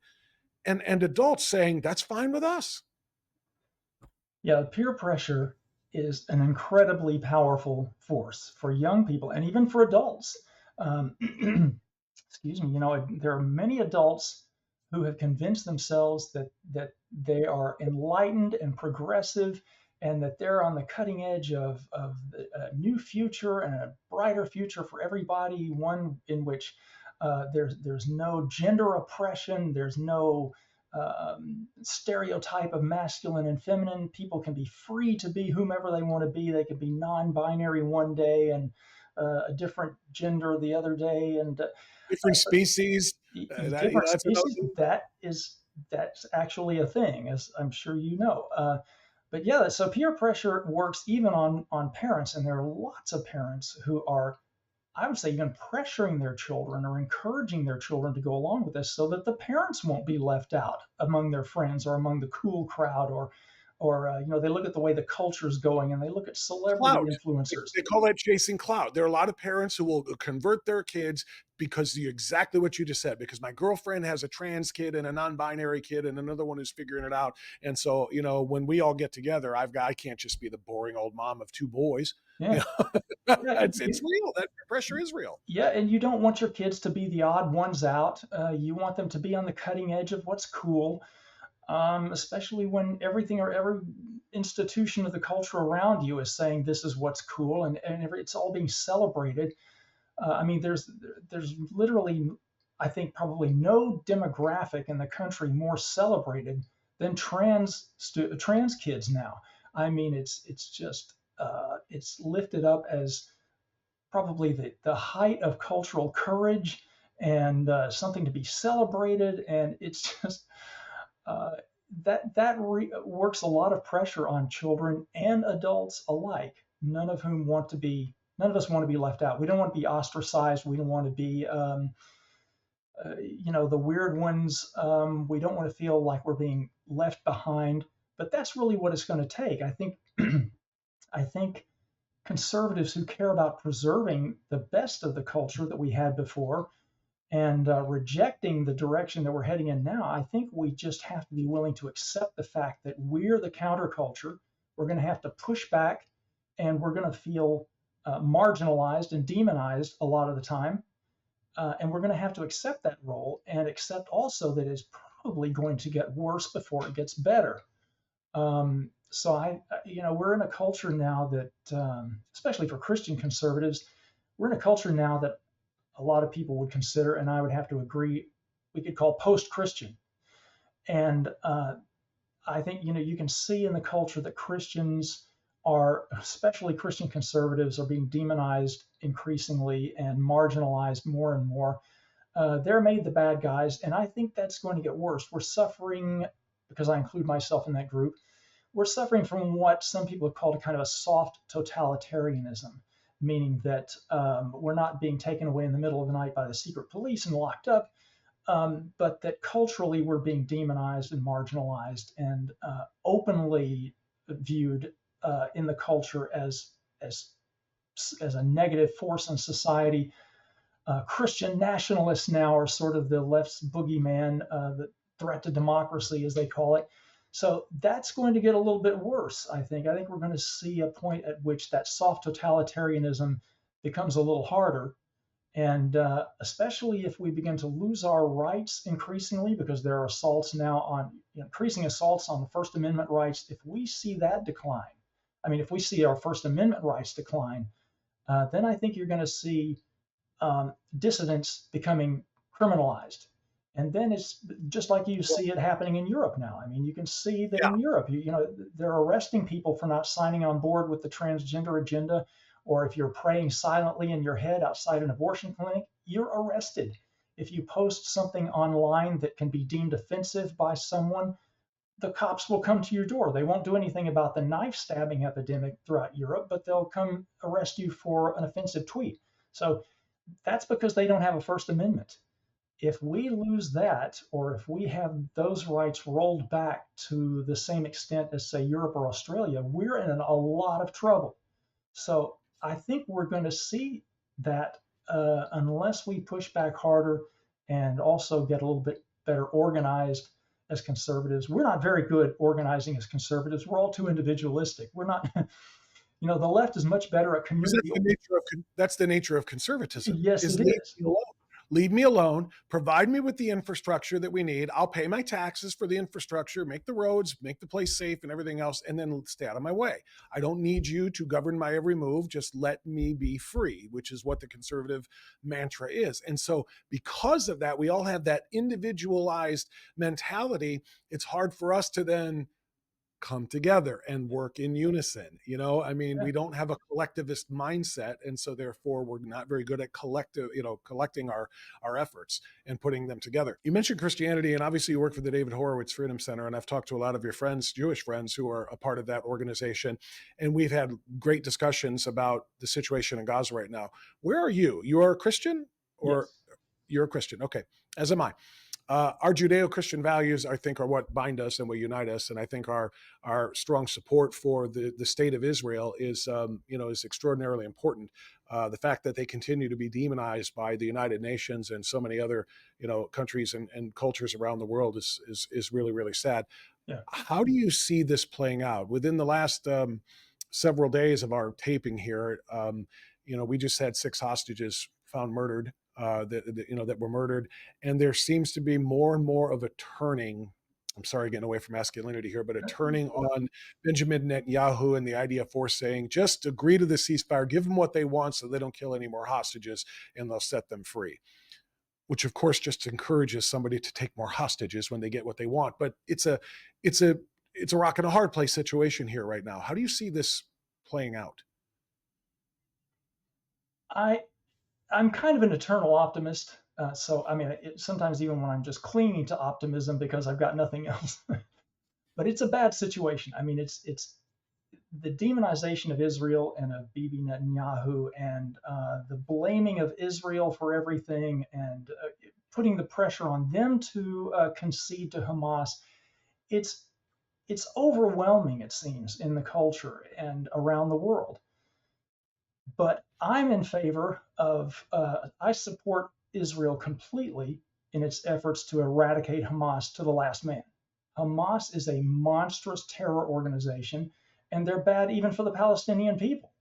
and adults saying that's fine with us. Yeah, peer pressure is an incredibly powerful force for young people and even for adults. Um, excuse me. There are many adults who have convinced themselves that they are enlightened and progressive, and that they're on the cutting edge of a new future and a brighter future for everybody. One in which there's no gender oppression, there's no stereotype of masculine and feminine. People can be free to be whomever they want to be. They could be non-binary one day and a different gender the other day, and Different species. different That's species. another. That's actually a thing, as I'm sure you know. But yeah, so peer pressure works even on parents, and there are lots of parents who are, I would say, even pressuring their children or encouraging their children to go along with this so that the parents won't be left out among their friends or among the cool crowd, or or they look at the way the culture is going, and they look at celebrity Clout. influencers. They call that chasing clout. There are a lot of parents who will convert their kids because exactly what you just said. Because my girlfriend has a trans kid and a non-binary kid and another one who's figuring it out. And so, when we all get together, I can't just be the boring old mom of two boys. Yeah, yeah, It's real. That pressure is real. yeah, and you don't want your kids to be the odd ones out. You want them to be on the cutting edge of what's cool, especially when everything or every institution of the culture around you is saying this is what's cool, and it's all being celebrated. I mean, there's literally, I think, probably no demographic in the country more celebrated than trans kids now. I mean, it's just it's lifted up as probably the height of cultural courage and something to be celebrated, and it's just uh, works a lot of pressure on children and adults alike. None of us want to be left out. We don't want to be ostracized. We don't want to be, the weird ones. We don't want to feel like we're being left behind. But that's really what it's going to take. I think. I think conservatives who care about preserving the best of the culture that we had before and rejecting the direction that we're heading in now, I think we just have to be willing to accept the fact that we're the counterculture. We're going to have to push back, and we're going to feel marginalized and demonized a lot of the time. And we're going to have to accept that role and accept also that it's probably going to get worse before it gets better. So we're in a culture now that, especially for Christian conservatives, we're in a culture now that a lot of people would consider, and I would have to agree, we could call post-Christian. And I think, you can see in the culture that Christians especially Christian conservatives, are being demonized increasingly and marginalized more and more. They're made the bad guys, and I think that's going to get worse. We're suffering, because I include myself in that group, we're suffering from what some people have called a kind of a soft totalitarianism, meaning that we're not being taken away in the middle of the night by the secret police and locked up, but that culturally we're being demonized and marginalized and openly viewed in the culture as a negative force in society. Christian nationalists now are sort of the left's boogeyman, the threat to democracy, as they call it. So that's going to get a little bit worse, I think. I think we're going to see a point at which that soft totalitarianism becomes a little harder. And especially if we begin to lose our rights increasingly, because there are increasing assaults on the First Amendment rights, if we see that decline, if we see our First Amendment rights decline, then I think you're going to see dissidents becoming criminalized. And then it's just like you see it happening in Europe now. You can see that in Europe, they're arresting people for not signing on board with the transgender agenda, or if you're praying silently in your head outside an abortion clinic, you're arrested. If you post something online that can be deemed offensive by someone, the cops will come to your door. They won't do anything about the knife stabbing epidemic throughout Europe, but they'll come arrest you for an offensive tweet. So that's because they don't have a First Amendment. If we lose that, or if we have those rights rolled back to the same extent as, say, Europe or Australia, we're in a lot of trouble. So I think we're going to see that unless we push back harder and also get a little bit better organized as conservatives. We're not very good organizing as conservatives. We're all too individualistic. We're not, the left is much better at community. That's the nature of conservatism. Yes, it is. Leave me alone, provide me with the infrastructure that we need. I'll pay my taxes for the infrastructure, make the roads, make the place safe and everything else, and then stay out of my way. I don't need you to govern my every move. Just let me be free, which is what the conservative mantra is. And so because of that, we all have that individualized mentality. It's hard for us to then come together and work in unison. We don't have a collectivist mindset. And so therefore we're not very good at collecting our efforts and putting them together. You mentioned Christianity, and obviously you work for the David Horowitz Freedom Center. And I've talked to a lot of your friends, Jewish friends, who are a part of that organization. And we've had great discussions about the situation in Gaza right now. Where are you? You are a Christian, or Yes. You're a Christian? Okay. As am I. Our Judeo-Christian values, I think, are what bind us and what unite us. And I think our strong support for the state of Israel is, is extraordinarily important. The fact that they continue to be demonized by the United Nations and so many other, countries and cultures around the world is really, really sad. Yeah. How do you see this playing out within the last several days of our taping here? We just had 6 hostages found murdered, that were murdered, and there seems to be more and more of a turning. I'm sorry, getting away from masculinity here, but a turning on Benjamin Netanyahu and the IDF saying, just agree to the ceasefire, give them what they want so they don't kill any more hostages, and they'll set them free. Which, of course, just encourages somebody to take more hostages when they get what they want. But it's a rock and a hard place situation here right now. How do you see this playing out? I'm kind of an eternal optimist. So, I mean, sometimes even when I'm just clinging to optimism because I've got nothing else, but it's a bad situation. I mean, it's the demonization of Israel and of Bibi Netanyahu and the blaming of Israel for everything and putting the pressure on them to concede to Hamas. It's overwhelming, it seems, in the culture and around the world. But I'm in favor of, I support Israel completely in its efforts to eradicate Hamas to the last man. Hamas is a monstrous terror organization, and they're bad even for the Palestinian people.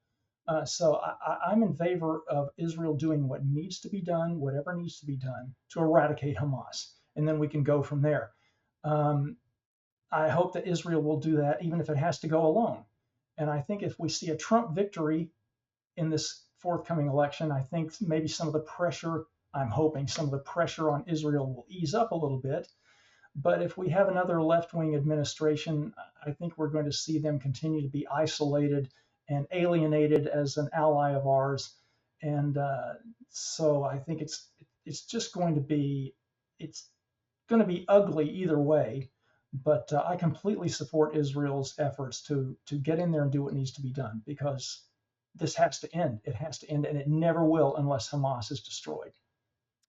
So I'm in favor of Israel doing what needs to be done, whatever needs to be done to eradicate Hamas, and then we can go from there. I hope that Israel will do that, even if it has to go alone. And I think if we see a Trump victory in this forthcoming election, I think maybe I'm hoping some of the pressure on Israel will ease up a little bit. But if we have another left-wing administration, I think we're going to see them continue to be isolated and alienated as an ally of ours. And so I think it's going to be ugly either way. But I completely support Israel's efforts to get in there and do what needs to be done, because this has to end. It has to end, and it never will unless Hamas is destroyed.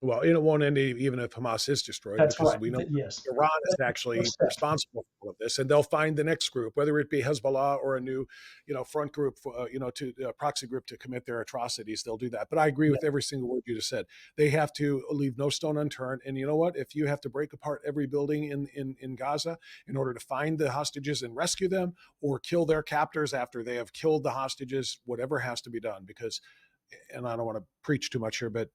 Well, it won't end even if Hamas is destroyed, That's because right. we know Yes. Iran is actually responsible for all of this, and they'll find the next group, whether it be Hezbollah or a new, front group, to a proxy group to commit their atrocities. They'll do that. But I agree with every single word you just said. They have to leave no stone unturned. And you know what? If you have to break apart every building in Gaza in order to find the hostages and rescue them, or kill their captors after they have killed the hostages, whatever has to be done, because, and I don't want to preach too much here, but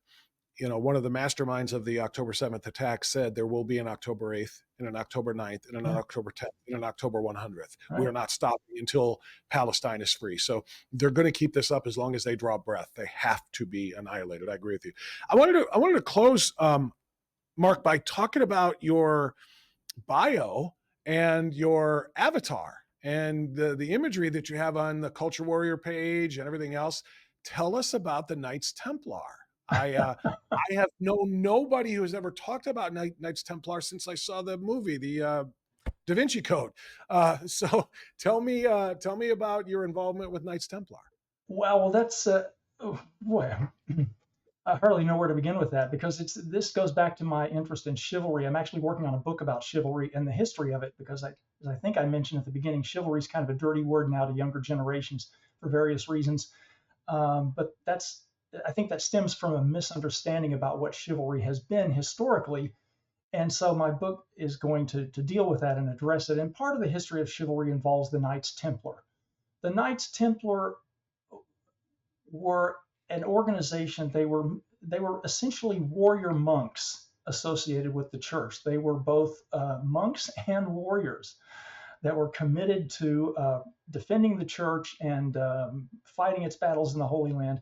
one of the masterminds of the October 7th attack said there will be an October 8th and an October 9th and an October 10th and an October 100th. Right. We are not stopping until Palestine is free. So they're going to keep this up as long as they draw breath. They have to be annihilated. I agree with you. I wanted to close, Mark, by talking about your bio and your avatar and the imagery that you have on the Culture Warrior page and everything else. Tell us about the Knights Templar. I have known nobody who has ever talked about Knights Templar since I saw the movie, the Da Vinci Code. So tell me about your involvement with Knights Templar. Well, that's boy, I hardly know where to begin with that, because this goes back to my interest in chivalry. I'm actually working on a book about chivalry and the history of it, because as I think I mentioned at the beginning, chivalry is kind of a dirty word now to younger generations for various reasons. But I think that stems from a misunderstanding about what chivalry has been historically. And so my book is going to deal with that and address it. And part of the history of chivalry involves the Knights Templar. The Knights Templar were an organization. They were essentially warrior monks associated with the church. They were both monks and warriors that were committed to defending the church and fighting its battles in the Holy Land.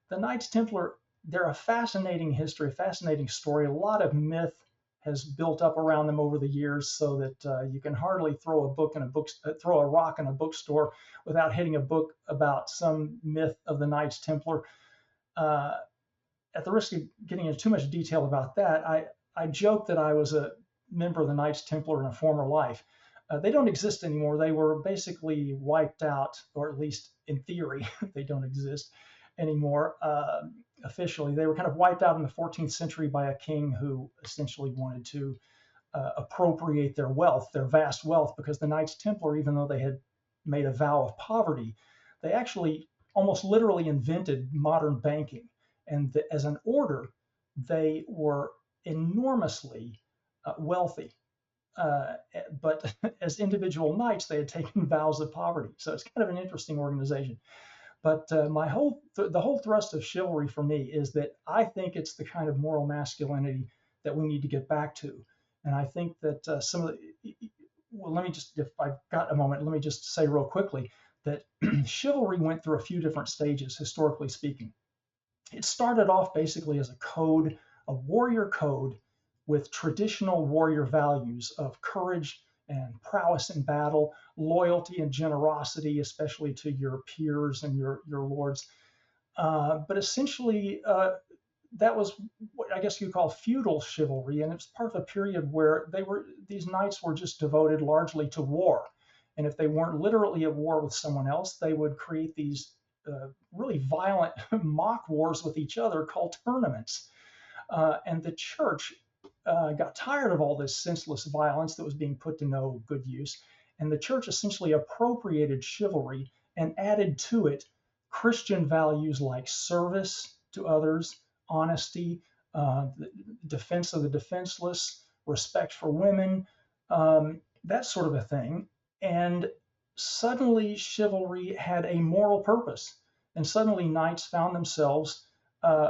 The Knights Templar, they're a fascinating history, a fascinating story. A lot of myth has built up around them over the years, so that you can hardly throw a rock in a bookstore without hitting a book about some myth of the Knights Templar. At the risk of getting into too much detail about that, I joke that I was a member of the Knights Templar in a former life. They don't exist anymore. They were basically wiped out, or at least in theory, they don't exist anymore. officially. They were kind of wiped out in the 14th century by a king who essentially wanted to appropriate their wealth, their vast wealth, because the Knights Templar, even though they had made a vow of poverty, they actually almost literally invented modern banking. And as an order, they were enormously wealthy. But as individual knights, they had taken vows of poverty. So it's kind of an interesting organization. But the whole thrust of chivalry for me is that I think it's the kind of moral masculinity that we need to get back to. And I think that some of the, well, let me just, if I've got a moment, let me just say real quickly that chivalry went through a few different stages, historically speaking. It started off basically as a code, a warrior code with traditional warrior values of courage and prowess in battle, loyalty and generosity, especially to your peers and your lords. But essentially, that was what I guess you call feudal chivalry, and it was part of a period where these knights were just devoted largely to war. And if they weren't literally at war with someone else, they would create these really violent mock wars with each other called tournaments. And the church got tired of all this senseless violence that was being put to no good use. And the church essentially appropriated chivalry and added to it Christian values like service to others, honesty, the defense of the defenseless, respect for women, that sort of a thing. And suddenly chivalry had a moral purpose. And suddenly knights found themselves,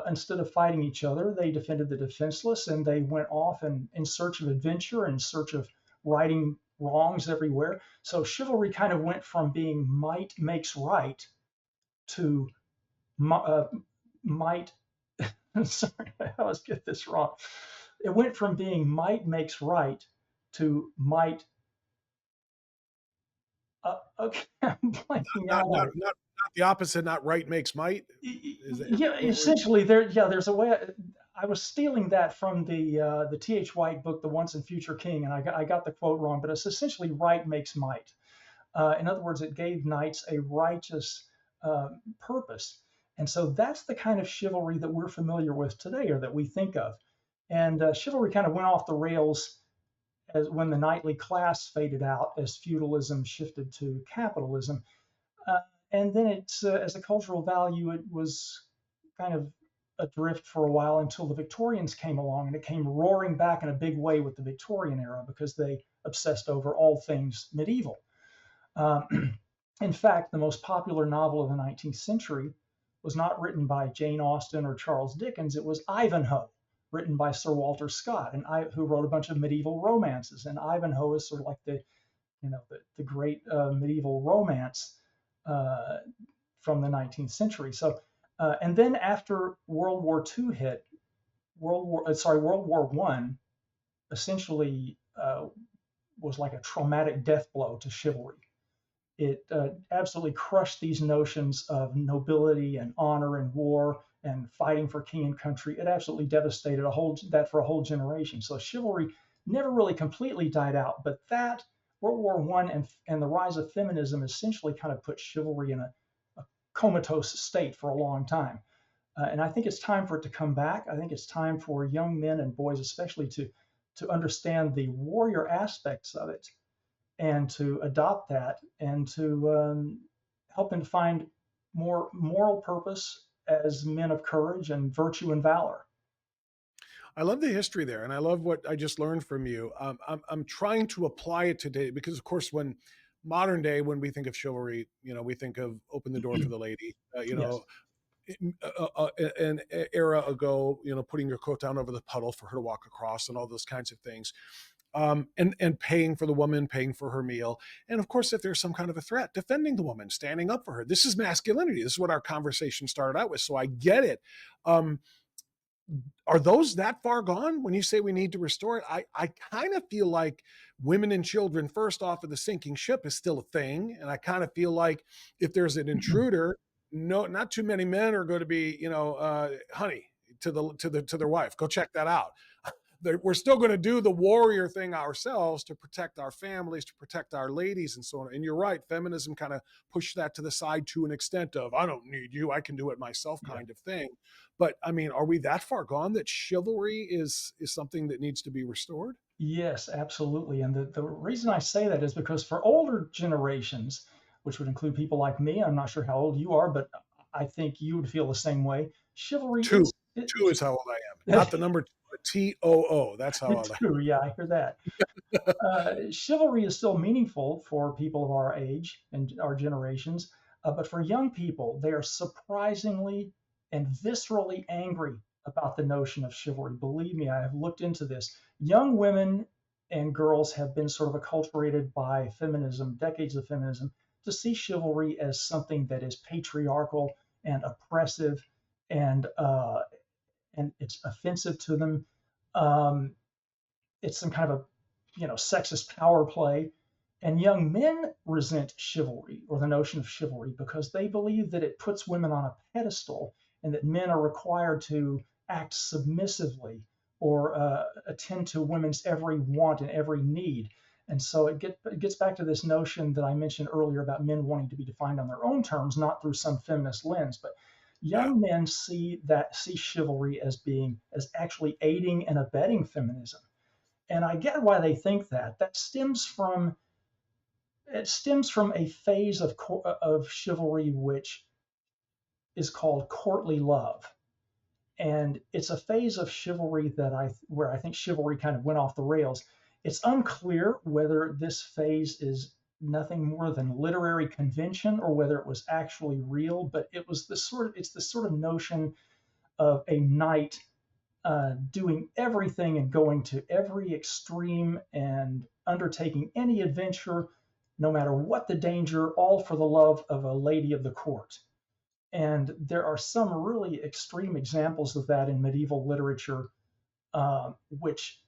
instead of fighting each other, they defended the defenseless, and they went off in search of adventure, in search of righting wrongs everywhere. So chivalry kind of went from being might makes right to might. Sorry, I always get this wrong. It went from being might makes right to might. Okay, I'm blanking Not, out not, on not, not the opposite. Not right makes might. Is that Yeah, essentially, there's a way. I was stealing that from the T.H. White book, The Once and Future King, and I got the quote wrong, but it's essentially right makes might. In other words, it gave knights a righteous purpose. And so that's the kind of chivalry that we're familiar with today, or that we think of. And chivalry kind of went off the rails as when the knightly class faded out, as feudalism shifted to capitalism. Uh, and then it's as a cultural value, it was kind of adrift for a while until the Victorians came along, and it came roaring back in a big way with the Victorian era because they obsessed over all things medieval. Uh, in fact, the most popular novel of the 19th century was not written by Jane Austen or Charles Dickens. It was Ivanhoe, written by Sir Walter Scott, who wrote a bunch of medieval romances. And Ivanhoe is sort of like the great medieval romance uh, from the 19th century. So, and then after World War II hit, World War One essentially was like a traumatic death blow to chivalry. It absolutely crushed these notions of nobility and honor and war and fighting for king and country. It absolutely devastated that for a whole generation. So chivalry never really completely died out, but that World War One and the rise of feminism essentially kind of put chivalry in a comatose state for a long time. And I think it's time for it to come back. I think it's time for young men and boys, especially, to understand the warrior aspects of it and to adopt that and to help them find more moral purpose as men of courage and virtue and valor. I love the history there, and I love what I just learned from you. I'm trying to apply it today because, of course, when modern day, when we think of chivalry, we think of open the door for the lady. Yes. An era ago, putting your coat down over the puddle for her to walk across, and all those kinds of things. And paying for the woman, paying for her meal. And of course, if there's some kind of a threat, defending the woman, standing up for her. This is masculinity. This is what our conversation started out with. So I get it. Are those that far gone when you say we need to restore it? I kind of feel like women and children first off of the sinking ship is still a thing. And I kind of feel like if there's an intruder, no, not too many men are going to be, honey, to their wife, go check that out. we're still going to do the warrior thing ourselves to protect our families, to protect our ladies, and so on. And you're right, feminism kind of pushed that to the side to an extent of, I don't need you, I can do it myself, Yeah. kind of thing. But I mean, are we that far gone that chivalry is something that needs to be restored? Yes, absolutely. And the reason I say that is because for older generations, which would include people like me, I'm not sure how old you are, but I think you would feel the same way. Chivalry Two, is two is how old I am, not the number two, TOO. That's how old I true. Yeah, I hear that. Chivalry is still meaningful for people of our age and our generations, but for young people, they are surprisingly and viscerally angry about the notion of chivalry. Believe me, I have looked into this. Young women and girls have been sort of acculturated by feminism, decades of feminism, to see chivalry as something that is patriarchal and oppressive, and uh, and it's offensive to them. Um, it's some kind of a sexist power play, and young men resent chivalry or the notion of chivalry because they believe that it puts women on a pedestal and that men are required to act submissively or attend to women's every want and every need. And so it gets back to this notion that I mentioned earlier about men wanting to be defined on their own terms, not through some feminist lens. But Yeah, young men see chivalry as being as actually aiding and abetting feminism, and I get why they think that. It stems from a phase of chivalry which is called courtly love, and it's a phase of chivalry where I think chivalry kind of went off the rails. It's unclear whether this phase is nothing more than literary convention or whether it was actually real, but it's the sort of notion of a knight doing everything and going to every extreme and undertaking any adventure, no matter what the danger, all for the love of a lady of the court. And there are some really extreme examples of that in medieval literature, which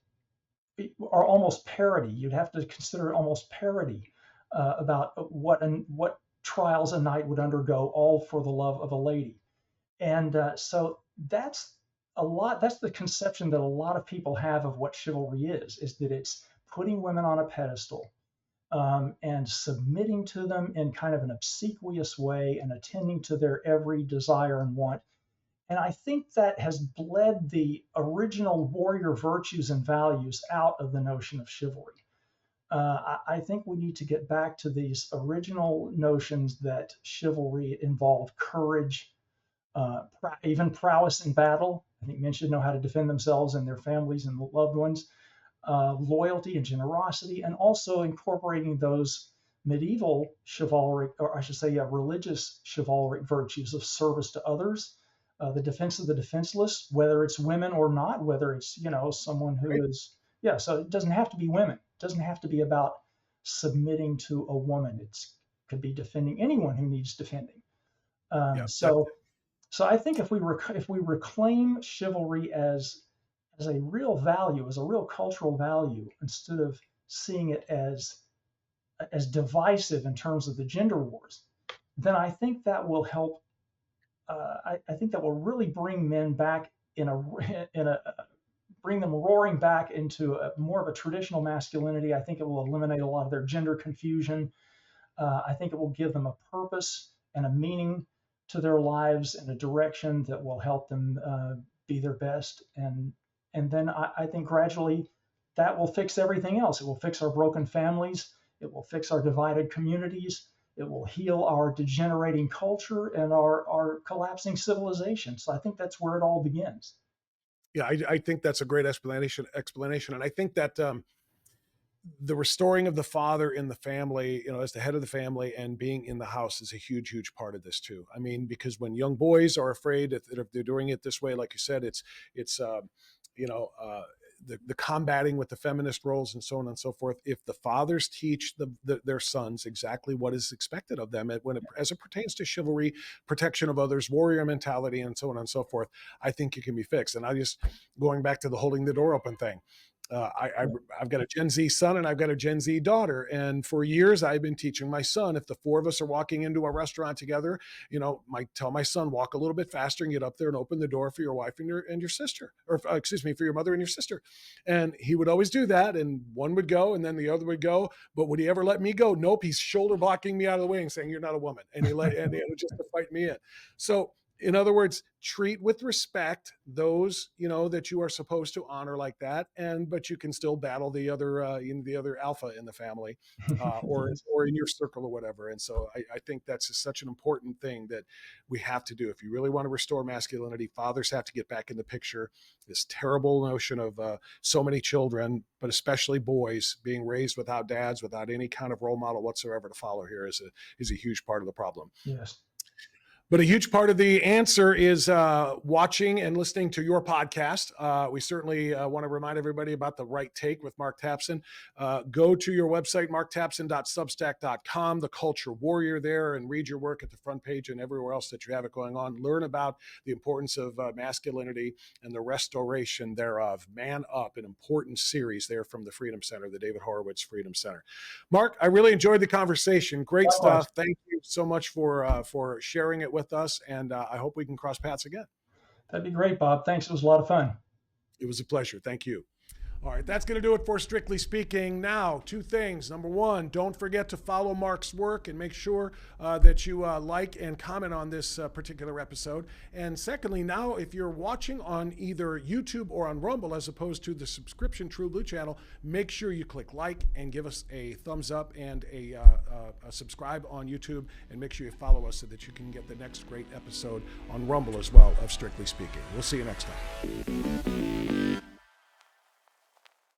are almost parody. You'd have to consider it almost parody about what trials a knight would undergo, all for the love of a lady. And so that's the conception that a lot of people have of what chivalry is that it's putting women on a pedestal, and submitting to them in kind of an obsequious way and attending to their every desire and want. And I think that has bled the original warrior virtues and values out of the notion of chivalry. I think we need to get back to these original notions that chivalry involved courage, even prowess in battle. I think men should know how to defend themselves and their families and loved ones, loyalty and generosity, and also incorporating those medieval chivalric, or I should say, religious chivalric virtues of service to others, the defense of the defenseless, whether it's women or not, whether it's someone right. who is, yeah. So it doesn't have to be women. It doesn't have to be about submitting to a woman. It could be defending anyone who needs defending. Yeah, that So I think if we reclaim chivalry as a real value, as a real cultural value, instead of seeing it as divisive in terms of the gender wars, then I think that will help. I think that will really bring men back in a bring them roaring back into more of a traditional masculinity. I think it will eliminate a lot of their gender confusion. I think it will give them a purpose and a meaning to their lives and a direction that will help them be their best. And then I think gradually that will fix everything else. It will fix our broken families. It will fix our divided communities. It will heal our degenerating culture and our collapsing civilization. So I think that's where it all begins. yeah, I think that's a great explanation, and I think that the restoring of the father in the family, as the head of the family and being in the house is a huge, huge part of this too. I mean, because when young boys are afraid that if they're doing it this way, like you said, it's you know, the combating with the feminist roles and so on and so forth. If the fathers teach their sons exactly what is expected of them as it pertains to chivalry, protection of others, warrior mentality, and so on and so forth, I think it can be fixed. And I just going back to the holding the door open thing. I've got a Gen Z son and I've got a Gen Z daughter. And for years, I've been teaching my son, if the four of us are walking into a restaurant together, tell my son, walk a little bit faster and get up there and open the door for your wife and your sister, or excuse me, for your mother and your sister. And he would always do that. And one would go and then the other would go. But would he ever let me go? Nope. He's shoulder blocking me out of the way and saying, "You're not a woman." And and just to fight me in. So, in other words, treat with respect those that you are supposed to honor like that, but you can still battle the other alpha in the family, or Yes. in your circle or whatever. And so I think that's such an important thing that we have to do if you really want to restore masculinity. Fathers have to get back in the picture. This terrible notion of so many children, but especially boys, being raised without dads, without any kind of role model whatsoever to follow here is a huge part of the problem. Yes. But a huge part of the answer is watching and listening to your podcast. We certainly want to remind everybody about The Right Take with Mark Tapson. Go to your website, marktapson.substack.com, The Culture Warrior there, and read your work at the front page and everywhere else that you have it going on. Learn about the importance of masculinity and the restoration thereof. Man Up, an important series there from the Freedom Center, the David Horowitz Freedom Center. Mark, I really enjoyed the conversation. Great Likewise. stuff. Thank you so much for sharing it with us, and I hope we can cross paths again. That'd be great, Bob. Thanks. It was a lot of fun. It was a pleasure. Thank you. All right, that's going to do it for Strictly Speaking. Now, two things. Number one, don't forget to follow Mark's work and make sure that you like and comment on this particular episode. And secondly, now, if you're watching on either YouTube or on Rumble, as opposed to the subscription True Blue channel, make sure you click like and give us a thumbs up and a subscribe on YouTube, and make sure you follow us so that you can get the next great episode on Rumble as well of Strictly Speaking. We'll see you next time.